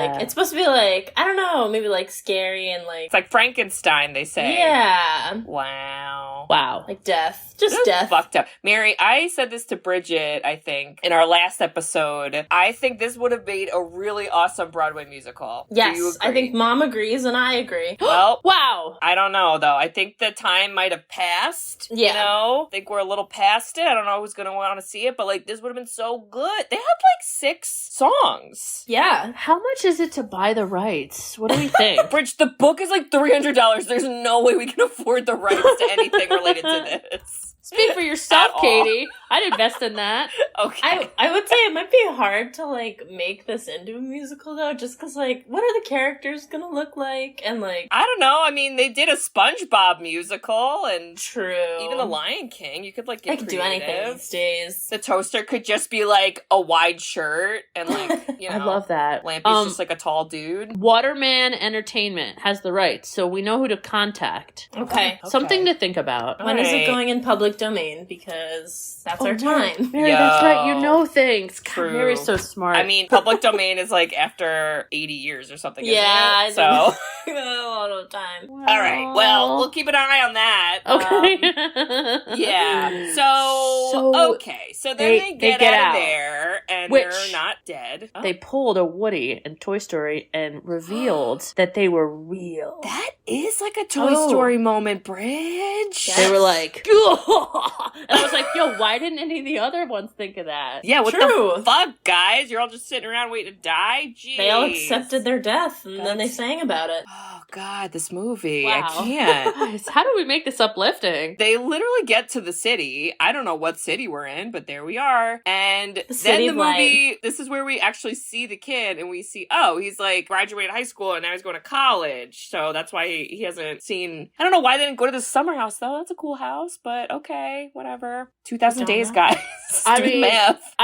And, like, it's supposed to be, like, I don't know, maybe, like, scary and, like... It's like Frankenstein, they say. Yeah. Wow. Like death. Just That's death. fucked up. Mary, I said this to Bridget, I think, in our last episode. I think this would have made a really awesome Broadway musical. Yes, Do you agree? I think Mom agrees and I agree. Well, wow. I don't know, though. I think the time might have passed. Yeah. You know? I think we're a little past it. I don't know who's going to want to see it, but, like, this would have been so good. They had, like, 6 songs. Yeah. How much is it to buy the rights? What do we think? Bridge, the book is like $300. There's no way we can afford the rights to anything related to this. Speak for yourself, At all. Katie. I'd invest in that. Okay. I would say it might be hard to, like, make this into a musical, though, just because, like, what are the characters gonna look like? And, like... I don't know. I mean, they did a SpongeBob musical, and True. even The Lion King. You could, like, get I could do anything creative. these days. The toaster could just be, like, a wide shirt, and, like, you know. I love that. Lampy's just, like, a tall dude. Waterman Entertainment has the rights, so we know who to contact. Okay. Something to think about. When is Alright. it going in public domain? Because that's our time. Mary, that's right. You Yo. know things. God, True. Mary's so smart. I mean, public domain is, like, after 80 years or something, Yeah, isn't it? I So, a lot of time. all right. Well, we'll keep an eye on that. Okay. Yeah. So okay. So then they get out of there, and Which- they're not dead. Oh. They pulled a Woody in Toy Story and revealed that they were real. That is like a Toy Oh. Story moment, Bridge. They were like, and I was like, yo, why didn't any of the other ones think of that? Yeah, what True. the fuck, guys? You're all just sitting around waiting to die? Jeez. They all accepted their death, and then they sang about it. Oh, God, this movie. Wow. I can't. Guys, how do we make this uplifting? They literally get to the city. I don't know what city we're in, but there we are. And then city the of light. movie, this is where we actually see the kid, and we see, oh, he's like graduated high school, and now he's going to college. So that's why he hasn't seen, I don't know why they didn't go to the summer house, though. That's a cool house, but okay, whatever. 2,000 Don't days, know. guys. I Do the mean, math.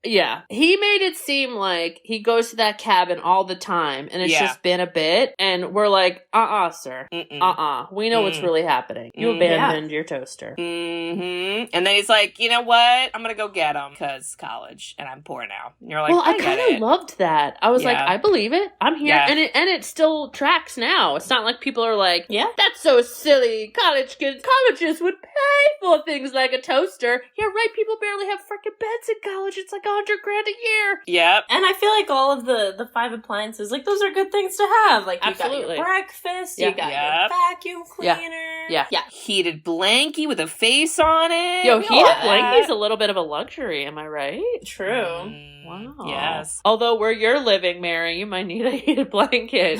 Yeah. He made it seem like he goes to that cabin all the time, and it's Yeah. just been a bit, and we're like, sir. Mm-mm. We know what's really happening. You Mm. abandoned your toaster. Mm-hmm. And then he's like, you know what? I'm gonna go get him because college, and I'm poor now. And you're like, Well, I get kind it. of loved that. I was like, Yeah. I believe it. I'm here, Yeah. and it still tracks now. It's not like people are like, Yeah. that's so silly. Colleges would pay for things like a toaster. Yeah, right. People barely have freaking beds in college. It's like $100,000 a year. Yep. And I feel like all of the 5 appliances, like, those are good things to have. Like, you got Absolutely. your breakfast, Yeah. you got Yep. your vacuum Yeah. cleaner. Yeah. Heated blankie with a face on it. Yo, We heated love blanky's that. a little bit of a luxury. Am I right? True. Mm, Wow. Yes. Although where you're living, Mary, you might need a heated blanket.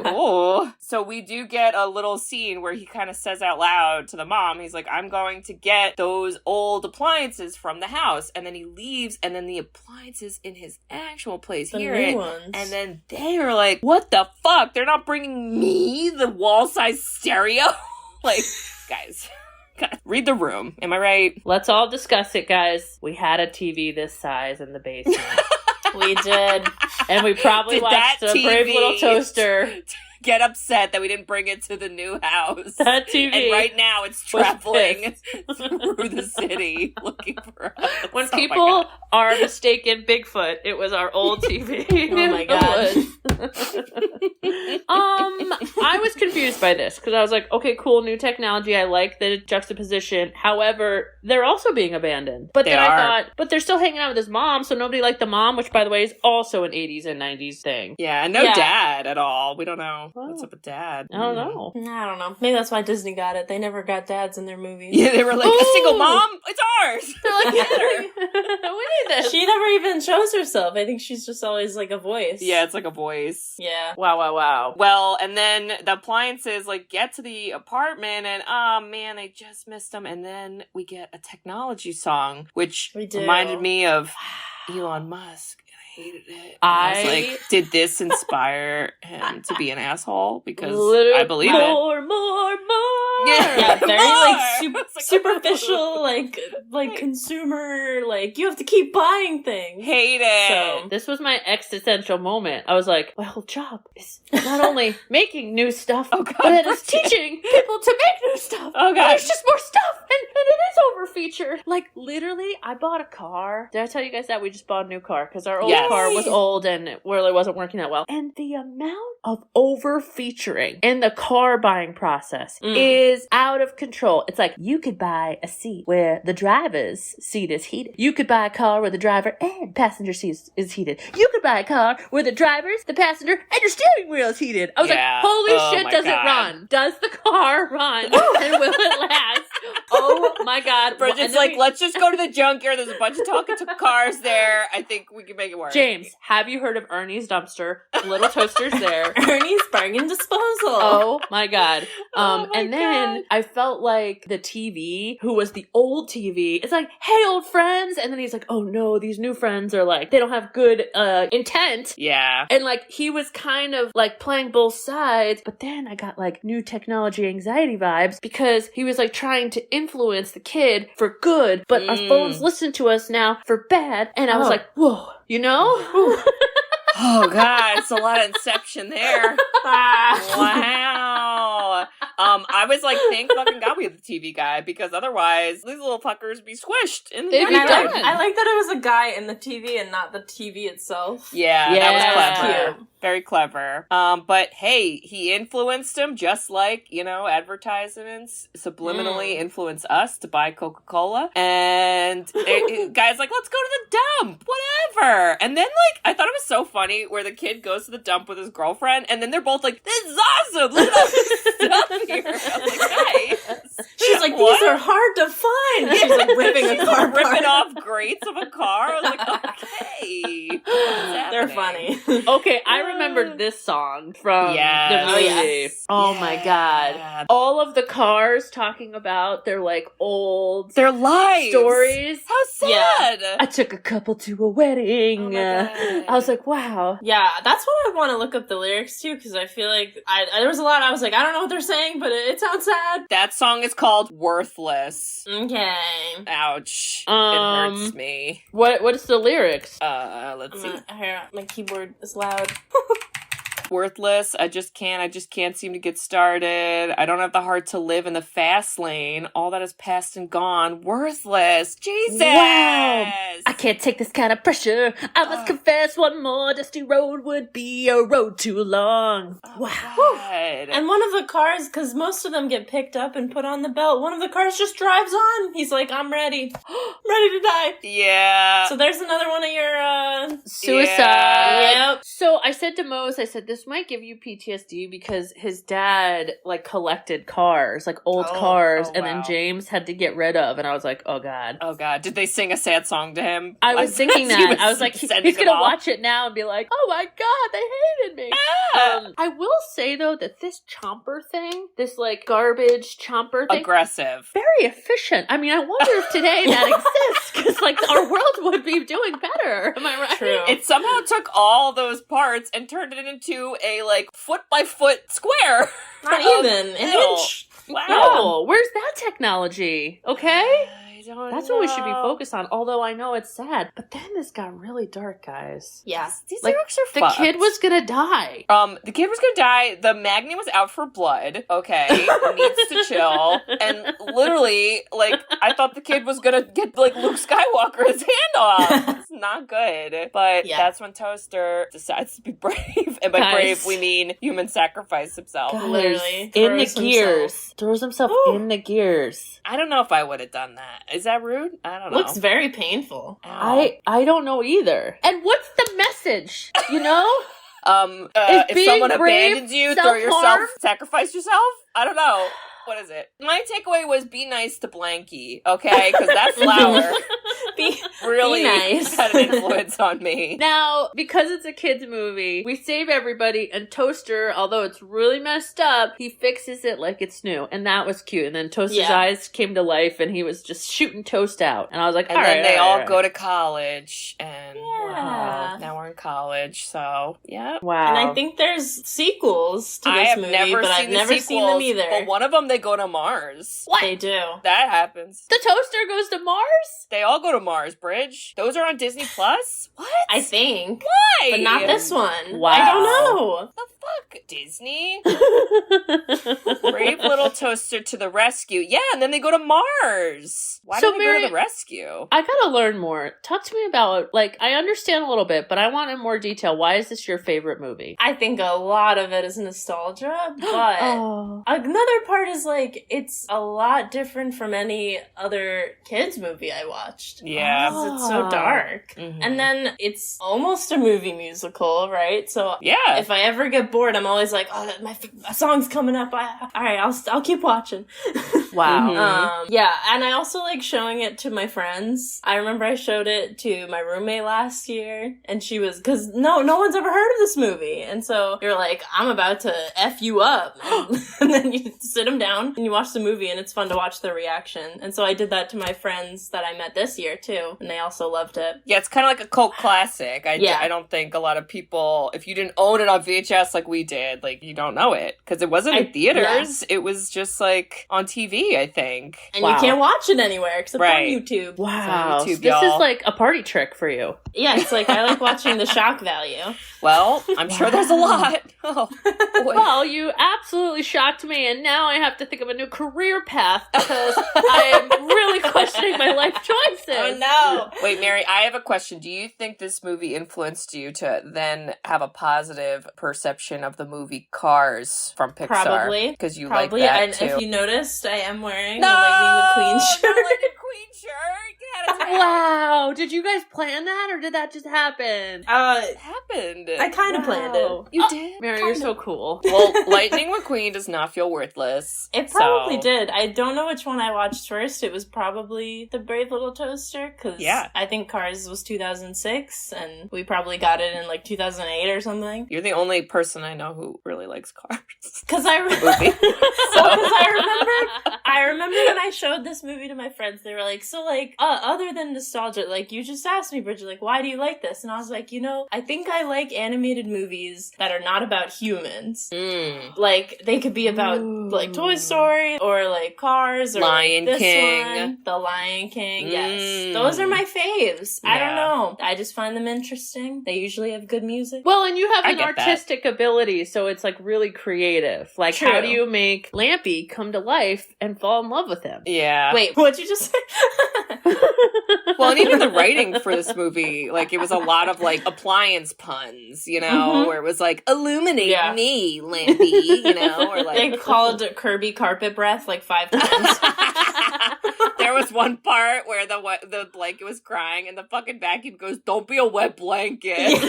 Ooh. So we do get a little scene where he kind of says out loud to the mom, he's like, I'm going to get those old appliances from the house. And then he leaves, and then the appliances in his actual place The hear new it. ones. And then they are like, what the fuck? They're not bringing me the wall-size stereo? Like, guys, read the room. Am I right? Let's all discuss it, guys. We had a TV this size in the basement. We did. And we probably Did watched that a brave TV little toster. Get upset that we didn't bring it to the new house. That TV. And right now it's was traveling through the city looking for us. When Oh my people God. are mistaken Bigfoot, it was our old TV. Oh my God. I was confused by this because I was like, okay, cool, new technology. I like the juxtaposition. However, they're also being abandoned. But They then are. I thought, but they're still hanging out with his mom, so nobody liked the mom, which by the way is also an 80s and 90s thing. Yeah, and no Yeah. dad at all. We don't know Oh. what's up with dad. I don't know. I don't know. Maybe that's why Disney got it. They never got dads in their movies. Yeah, they were like, a Ooh. single mom? It's ours! They're like, we need this. She never even shows herself. I think she's just always like a voice. Yeah, it's like a voice. Yeah. Wow. Well, and then the appliances like get to the apartment and oh man, they just missed them. And then we get a technology song, which We do. reminded me of Elon Musk. And I hated it. And I was like, did this inspire him to be an asshole? Because I believe it. more. Yeah, very More. superficial, like consumer, like you have to keep buying things. Hate it. So This was my existential moment. I was like, my whole job is not only making new stuff, Oh, God, but it is Bridget. teaching people to make new stuff. Oh, God. There's just more stuff, and it is over-featured. Like, literally, I bought a car. Did I tell you guys that? We just bought a new car, because our old Yes. car was old, and it really wasn't working that well. And the amount of over-featuring in the car buying process is out of control. It's like, you could buy a seat where the driver's seat is heated. You could buy a car where the driver and passenger seat is heated. You could buy a car where the driver's, the passenger, and your steering wheel is heated. I was Yeah. like, holy Oh shit, my does it God. run? Does the car run? And will it last? Oh my God. Bridget's And then like, let's just go to the junkyard. There's a bunch of talking to cars there. I think we can make it work. James, have you heard of Ernie's Dumpster? Little toasters there. Ernie's bargain disposal. Oh my God. Oh my And then God. I felt like the TV, who was the old TV, it's like, hey, old friends. And then he's like, oh no, these new friends are like, they don't have good intent. Yeah. And like, he was kind of like playing both sides. But then I got like new technology anxiety vibes because he was like trying to influence the kid for good. But our phones listen to us now for bad. And I was like, whoa, you know? Oh, God. It's a lot of Inception there. Wow. I was like, thank fucking God we have the TV guy, because otherwise these little fuckers be squished in the They'd be junkyard. done. I like that it was a guy in the TV and not the TV itself. Yeah, Yeah. that was That was clever. cute. Very clever. But hey, he influenced him just like, advertisements subliminally influence us to buy Coca-Cola. And guys like, let's go to the dump, whatever. And then I thought it was so funny where the kid goes to the dump with his girlfriend, and then they're both like, this is awesome, look at all this stuff here. I was like, guys. She's like, What? these are hard to find. She's like ripping a She's car like ripping apart. off grates of a car. I was like, okay. What's They're happening? funny. Okay, I remembered this song from Yes. the Oh, movie. yes. Oh my God. Yeah. All of the cars talking about their like old Their lives. stories. How sad. I took a couple to a wedding. Oh my God. I was like, wow. Yeah, that's what I want to look up the lyrics to, because I feel like there was a lot I was like, I don't know what they're saying, but it sounds sad. That song is called Worthless. Okay. Ouch. It hurts me. What is the lyrics? Let's see. Here, my keyboard is loud. Worthless. I just can't seem to get started. I don't have the heart to live in the fast lane. All that is past and gone. Worthless. Jesus. Wow. I can't take this kind of pressure. I must confess, one more dusty road would be a road too long. Wow. God. And one of the cars, because most of them get picked up and put on the belt, one of the cars just drives on. He's like, I'm ready. I'm ready to die. Yeah. So there's another one of your, Suicide. Yeah. Yep. So I said to Mose, this might give you PTSD because his dad like collected cars, like old cars, and then wow. James had to get rid of. And I was like, oh God. Oh God. Did they sing a sad song to him? I was thinking He that. I was like, sending he's them gonna off? watch it now and be like, oh my God, they hated me. I will say though that this chomper thing, this like garbage chomper thing, Aggressive. very efficient. I mean, I wonder if today that exists because like our world would be doing better. Am I right? True. It somehow took all those parts and turned it into a foot by foot square. Not even an metal. inch. Wow. No, where's that technology? Okay. I don't That's know. what we should be focused on, although I know it's sad. But then this got really dark, guys. Yeah. These Like, lyrics are The fucked. kid was gonna die. The kid was gonna die. The Magni was out for blood. Okay, needs to chill. And literally, I thought the kid was gonna get Luke Skywalker his hand off. It's not good. But Yeah. that's when Toaster decides to be brave, and by Guys. brave we mean human sacrifice himself. Guys, Literally in the throws gears. himself. Throws himself Ooh. in the gears. I don't know if I would have done that. Is that rude? I don't know. Looks very painful. Ow. I don't know either. And what's the message? You know? If being someone brave abandons you, throw yourself, self-harm? sacrifice yourself? I don't know. What is it? My takeaway was be nice to Blanky, okay? Because that flower really be nice. had an influence on me. Now, because it's a kid's movie, we save everybody, and Toaster, although it's really messed up, he fixes it like it's new, and that was cute. And then Toaster's eyes came to life, and he was just shooting Toast out. And I was like, and then they all go to college, and now we're in college, so, yeah. Wow. And I think there's sequels to this movie, but I've never seen them either. But one of them, they go to Mars. What? They do. That happens. The Toaster goes to Mars? They all go to Mars, Bridge. Those are on Disney Plus? What? I think. Why? But not this one. Wow. I don't know. The fuck? Disney? Brave little Toaster to the rescue. Yeah, and then they go to Mars. Why do they go to the rescue? I gotta learn more. Talk to me about, like, I understand a little bit, but I want in more detail. Why is this your favorite movie? I think a lot of it is nostalgia, but another part is, like, it's a lot different from any other kids movie I watched. Yeah. It's so dark. Mm-hmm. And then it's almost a movie musical, right? So yeah, if I ever get bored, I'm always like, oh, my song's coming up. All right, I'll keep watching. Wow. Yeah, and I also like showing it to my friends. I remember I showed it to my roommate last year, and she was, because no one's ever heard of this movie. And so you're like, I'm about to F you up. And then you sit them down and you watch the movie, and it's fun to watch their reaction. And so I did that to my friends that I met this year too, and they also loved it. Yeah, it's kind of like a cult classic. I don't think a lot of people, if you didn't own it on VHS like we did, like, you don't know it. Because it wasn't in theaters. Yeah. It was just, like, on TV, I think. And you can't watch it anywhere except on YouTube. Wow. On YouTube, this is like a party trick for you. Yeah, it's like, I like watching the shock value. Well, I'm sure there's a lot. Oh, boy. Well, you absolutely shocked me, and now I have to think of a new career path because I am really questioning my life choices. Oh, no. Wait, Mary, I have a question. Do you think this movie influenced you to then have a positive perception of the movie Cars from Pixar? Probably. Because you like that, and too. If you noticed, I am wearing a Lightning McQueen shirt. Lightning McQueen shirt. Wow. Did you guys plan that, or did that just happen? It happened. I kind of planned it. You did? Mary, you're so cool. Well, Lightning McQueen does not feel worthless. It probably did. I don't know which one I watched first. It was probably The Brave Little Toaster, because I think Cars was 2006, and we probably got it in like 2008 or something. You're the only person I know who really likes Cars. Because I remember when I showed this movie to my friends, they were like, so like, other than nostalgia, like, you just asked me, Bridget, like, why do you like this? And I was like, I think I like animated movies that are not about humans. Like, they could be about like Toy Story or like Cars or Lion like, this King. one, The Lion King. Yes, those are my faves. I don't know. I just find them interesting. They usually have good music. Well, and you have an artistic ability, so it's like really creative. Like, True. How do you make Lampy come to life and fall in love with him? Yeah. Wait, what'd you just say? Well, and even the writing for this movie, like, it was a lot of, like, appliance puns, where it was like, illuminate me, Lampy, or like... They called Kirby carpet breath like 5 times. There was one part where the blanket was crying and the fucking vacuum goes, don't be a wet blanket.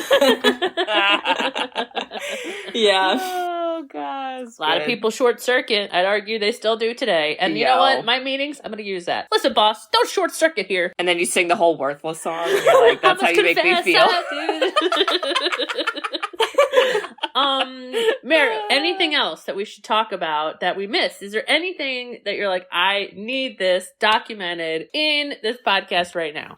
Yeah. Oh, God. A lot of people short circuit. I'd argue they still do today. And you know what? My meetings, I'm going to use that. Listen, boss, don't short circuit here. And then you sing the whole Worthless song. And you're like, that's how you make me feel. Mary, anything else that we should talk about that we missed? Is there anything that you're like, I need this documented in this podcast right now?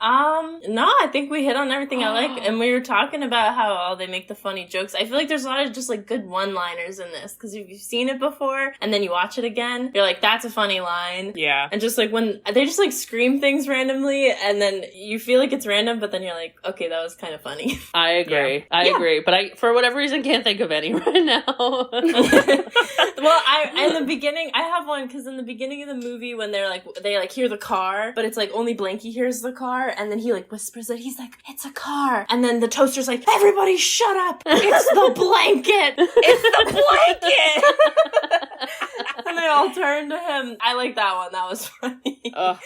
No, I think we hit on everything I like, and we were talking about how they make the funny jokes. I feel like there's a lot of just like good one-liners in this, because if you've seen it before and then you watch it again, you're like, that's a funny line. Yeah. And just like when they just like scream things randomly, and then you feel like it's random, but then you're like, okay, that was kind of funny. I agree. Yeah. I agree, but I, for whatever reason, can't think of any right now. Well, in the beginning, I have one, because in the beginning of the movie, when they hear the car, but it's like only Blanky hears the car, and then he like whispers it. He's like, it's a car. And then the Toaster's like, everybody shut up. It's the blanket. It's the blanket. And they all turn to him. I like that one. That was funny. Yeah,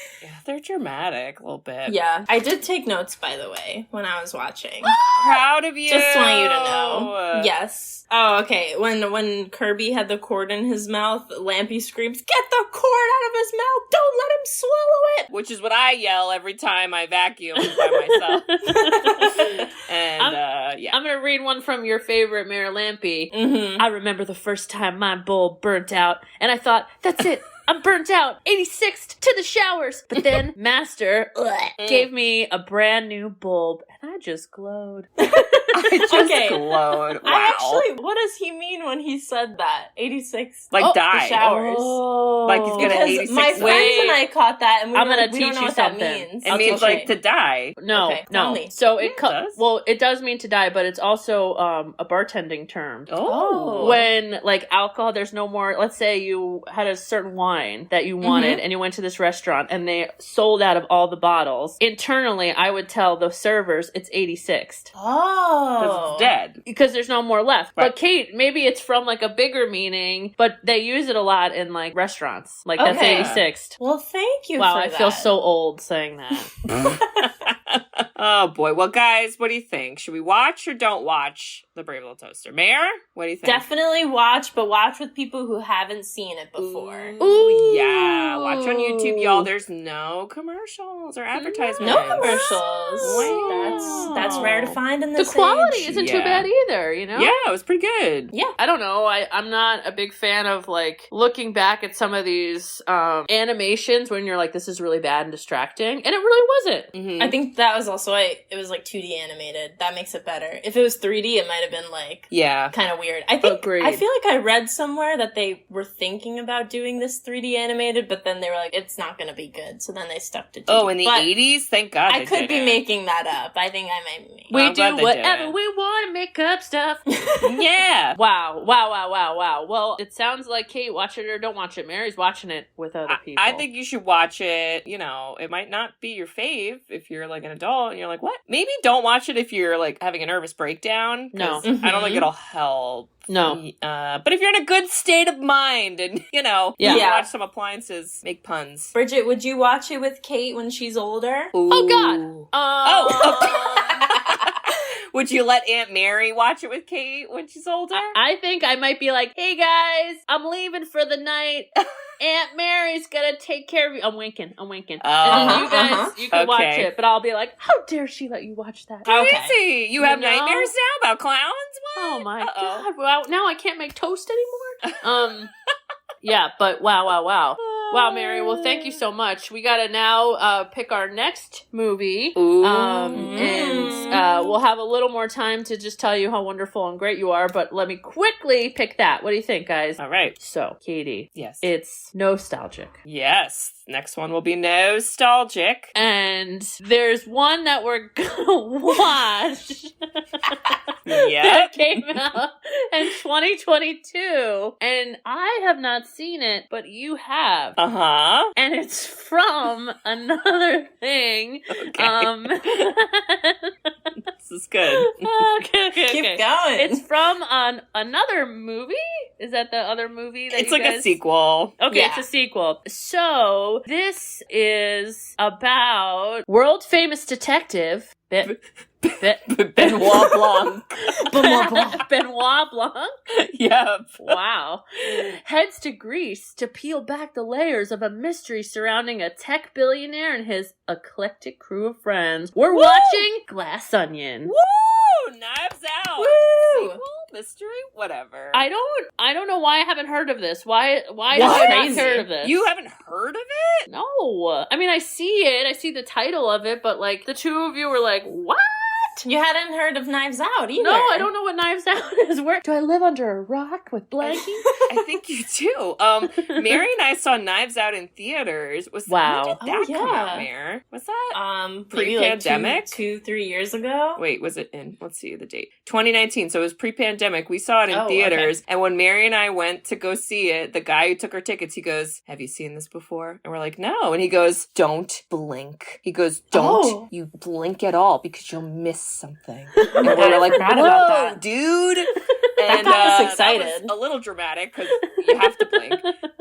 they're dramatic a little bit. Yeah. I did take notes, by the way, when I was watching. Proud of you. Just want you to know. Yes. Oh, okay. When Kirby had the cord in his mouth, Lampy screams, "Get the cord out of his mouth. Don't let him swallow it. Which is what I yell every time I vacuum by myself. And, I'm going to read one from your favorite, Mayor Lampy. Mm-hmm. I remember the first time my bulb burnt out, and I thought, that's it. I'm burnt out. 86th to the showers. But then Master gave me a brand new bulb, and I just glowed. I just glowed. Wow. What does he mean when he said that? 86. Like die. The showers. Oh. Like he's gonna Because 86 my friends and I caught that, and we I'm were gonna like, we don't teach know you what something. that means. It means like to die. No, Okay, tell no. me. So Yeah, it it does. well, it does mean to die, but it's also a bartending term. Oh. When like alcohol, there's no more. Let's say you had a certain wine that you wanted, and you went to this restaurant, and they sold out of all the bottles. Internally, I would tell the servers it's 86th. Oh. Because it's dead. Because there's no more left. Right. But Kate, maybe it's from like a bigger meaning, but they use it a lot in like restaurants. Like that's Okay. 86th. Well, thank you Wow, for I that. feel so old saying that. Oh boy. Well, guys, what do you think? Should we watch or don't watch The Brave Little Toaster? Mayor, what do you think? Definitely watch, but watch with people who haven't seen it before. Ooh, yeah. Watch on YouTube, y'all. There's no commercials or advertisements. No commercials. Wow. That's rare to find in The this quality age. isn't too Yeah. bad either, you know? Yeah, it was pretty good. Yeah. I don't know. I'm not a big fan of like looking back at some of these animations when you're like, this is really bad and distracting. And it really wasn't. Mhm. I think that was also it was like 2D animated. That makes it better. If it was 3D, it might have been like Yeah. kind of weird. I think Agreed. I feel like I read somewhere that they were thinking about doing this 3D animated, but then they were like, it's not going to be good. So then they stuck to 2D. Oh, in the But 80s? Thank God I they could be didn't. making that up. I think I might be. We I'm glad do they whatever didn't. we want to make up stuff. Yeah. Wow. Well, it sounds like Kate, watch it or don't watch it. Mary's watching it with other people. I think you should watch it. You know, it might not be your fave if you're like an adult and you're like, what? Maybe don't watch it if you're like having a nervous breakdown. 'Cause No. I don't think it'll help. No. But if you're in a good state of mind and, you know, Yeah. you watch some appliances make puns. Bridget, would you watch it with Kate when she's older? Oh, God. Ooh. Oh. Would you let Aunt Mary watch it with Kate when she's older? I think I might be like, hey guys, I'm leaving for the night. Aunt Mary's gonna take care of you. I'm winking. And then you guys, you can watch Okay. it, but I'll be like, how dare she let you watch that? Crazy. You have You know? nightmares now about clowns? What? Oh my Uh-oh. God. Well, now I can't make toast anymore. Yeah, but wow. Wow, Mary. Well, thank you so much. We gotta now pick our next movie. Ooh. And we'll have a little more time to just tell you how wonderful and great you are, but let me quickly pick that. What do you think, guys? All right. So, Katie. Yes. It's nostalgic. Yes. Next one will be nostalgic. And there's one that we're gonna watch Yep. that came out in 2022. And I have not seen it, but you have. Uh-huh. And it's from another thing. Okay. This is good. Okay. Keep going. It's from another movie? Is that the other movie that It's you like guys... a sequel. Okay, Yeah. it's a sequel. So, this is about world-famous detective Benoit Blanc. Benoit Blanc? Yep. Wow. Heads to Greece to peel back the layers of a mystery surrounding a tech billionaire and his eclectic crew of friends. We're watching Glass Onion. Woo! Knives Out. Woo! Sequel? Mystery? Whatever. I don't know why I haven't heard of this. Why have I not Crazy. heard of this? You haven't heard of it? No. I mean, I see it. I see the title of it, but like the two of you were like, what? You hadn't heard of Knives Out either. No, I don't know what Knives Out is. Where do I live under a rock with Blanky? I think you do. Mary and I saw Knives Out in theaters. Wow. When did that come out, yeah. Mare? Was that? Maybe like Pre-pandemic? 2-3 years ago. Wait, was it in? Let's see the date. 2019. So it was pre-pandemic. We saw it in Oh, theaters. And when Mary and I went to go see it, the guy who took our tickets, he goes, "Have you seen this before?" And we're like, "No." And he goes, "Don't blink." He goes, "Don't you blink at all because you'll miss something." And we were like, forgot "Whoa, about that. dude." That And got us that excited. was a little dramatic because you have to blink.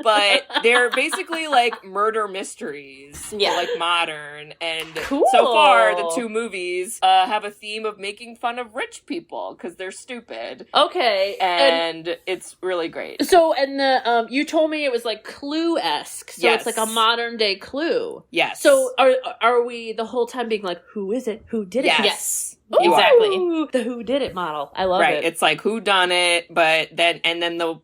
but they're basically like murder mysteries, Yeah. like modern. And Cool. so far, the two movies have a theme of making fun of rich people because they're stupid. Okay. And it's really great. So, and the you told me it was like Clue-esque. So Yes. it's like a modern day Clue. Yes. So are we the whole time being like, who is it? Who did it? Yes. Yes. Exactly. Ooh, the who did it model. I love Right, it. it's like who done it, but then the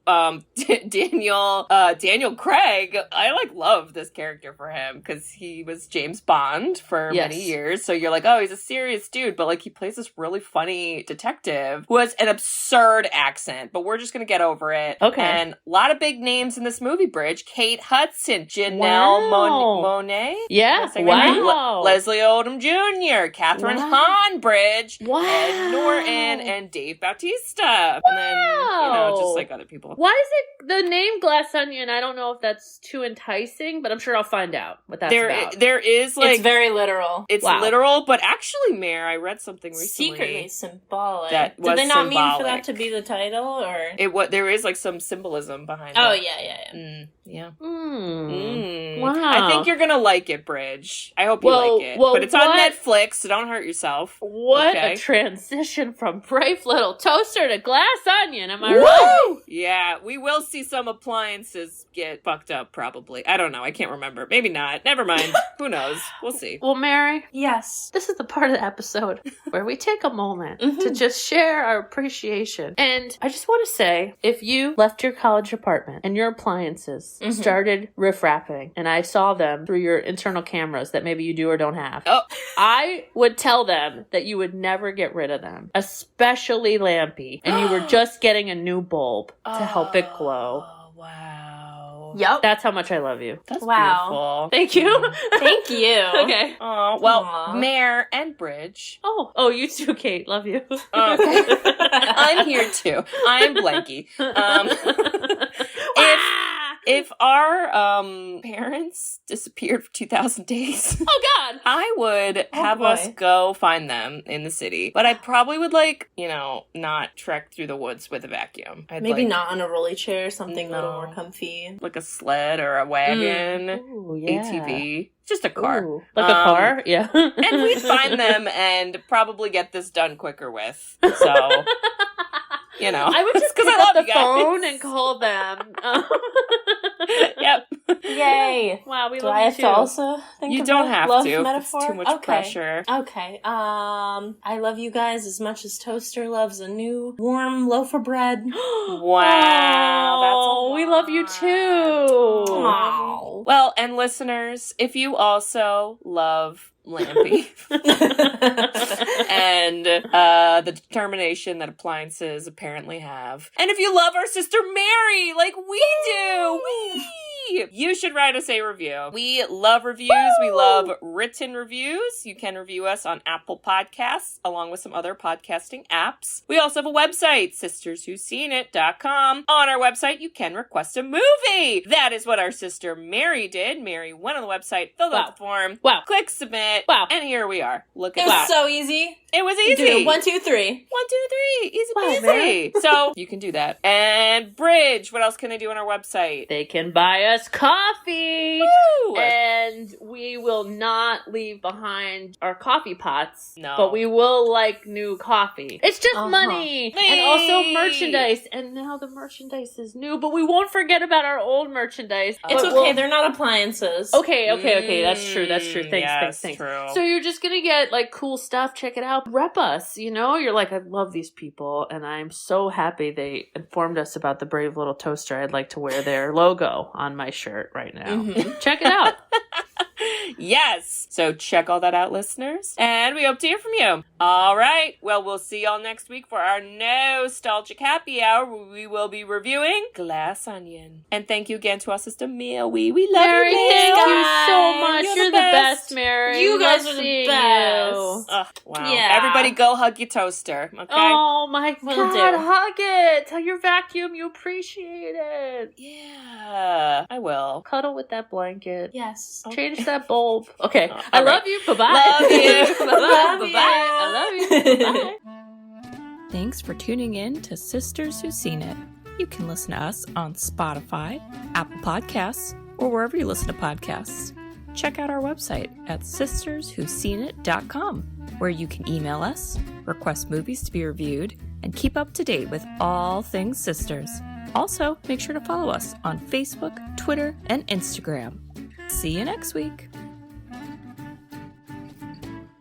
Daniel Craig, I like love this character for him because he was James Bond for Yes. many years. So you're like, oh, he's a serious dude, but like he plays this really funny detective who has an absurd accent, but we're just gonna get over it. Okay. And a lot of big names in this movie, Bridge. Kate Hudson, Janelle Wow. Monáe. Yeah. Yes, I remember. Wow. Leslie Odom Jr., Catherine Wow. Hahn Bridge, Wow. Ed Norton, and Dave Bautista. And then, just like other people. Why is it the name Glass Onion? I don't know if that's too enticing, but I'm sure I'll find out what that's about. There is like... It's very literal. It's Wow. literal, but actually, Mare, I read something recently. Secretly symbolic. That Did was they not mean for symbolic. that to be the title, or? There is like some symbolism behind Oh, it. yeah. Yeah. Wow. I think you're gonna like it, Bridge. I hope you Well, like it. well, but it's on what- Netflix, so don't hurt yourself. What Okay. a transition from Brave Little Toaster to Glass Onion, am I right? Yeah, we will see some appliances get fucked up, probably. I don't know. I can't remember. Maybe not. Never mind. Who knows? We'll see. Well, Mary, Yes. this is the part of the episode where we take a moment to just share our appreciation. And I just want to say, if you left your college apartment and your appliances started riff-rapping, and I saw them through your internal cameras that maybe you do or don't have, I would tell them that you would never get rid of them, especially Lampy, and you were just getting a new bulb to help it glow. Oh, wow. Yep. That's how much I love you. That's Wow. beautiful. Thank you. Thank you. Okay. Oh, well, Aw. Mare and Bridge. Oh, you too, Kate. Love you. Okay. I'm here too. I'm Blanky. If our parents disappeared for 2,000 days, Oh, God. I would have boy. us go find them in the city. But I probably would, not trek through the woods with a vacuum. I'd Maybe not on a rolly chair, something a little No. more comfy. like a sled or a wagon, Ooh, yeah. ATV, just a car. Ooh, like a car? Yeah. And we'd find them and probably get this done quicker with. So, I would just pick I up love the you guys. phone and call them. Yep. Yay. Wow, we Do love I you have too. to also think You of don't a have love to. If metaphor? it's too much Okay. pressure. Okay. I love you guys as much as Toaster loves a new warm loaf of bread. Wow. Oh, we love you too. Aw. Well, and listeners, if you also love Lampy and the determination that appliances apparently have, and if you love our sister Mary like we do, you should write us a review. We love reviews. We love written reviews. You can review us on Apple Podcasts along with some other podcasting apps. We also have a website, sisterswhoseenit.com. On our website, you can request a movie. That is what our sister Mary did. Mary went on the website, filled out the form, click submit, and here we are. Look at It was that. so easy. It was You do easy. it. 1, 2, 3. 1, 2, 3. Easy Wow, peasy. So you can do that. And Bridge, what else can they do on our website? They can buy us coffee. Woo! And we will not leave behind our coffee pots. No. But we will like new coffee. It's just money. And also Hey. merchandise. And now the merchandise is new, but we won't forget about our old merchandise. It's But okay. They're not appliances. Okay. That's true. Thanks, yes, thanks. True. So you're just gonna get like cool stuff. Check it out. Rep us. You're like, I love these people, and I'm so happy they informed us about the Brave Little Toaster. I'd like to wear their logo on my shirt right now. Check it out. Yes. So check all that out, listeners. And we hope to hear from you. All right. Well, we'll see y'all next week for our nostalgic happy hour where we will be reviewing Glass Onion. And thank you again to our sister Mia. We love Mary, you, thank Mia. you so much. You're the best, Mary. You We guys love are the seeing best. you. Wow. Yeah. Everybody go hug your toaster. Okay. Oh my Will God, do. hug it. Tell your vacuum you appreciate it. Yeah. I will. Cuddle with that blanket. Yes. Change that bulb. Okay. All I right. love you. Bye-bye. Love you. Bye-bye. Love Bye-bye. you. I love you. Bye. Thanks for tuning in to Sisters Who Seen It. You can listen to us on Spotify, Apple Podcasts, or wherever you listen to podcasts. Check out our website at sisterswhoseenit.com, where you can email us, request movies to be reviewed, and keep up to date with all things sisters. Also, make sure to follow us on Facebook, Twitter, and Instagram. See you next week.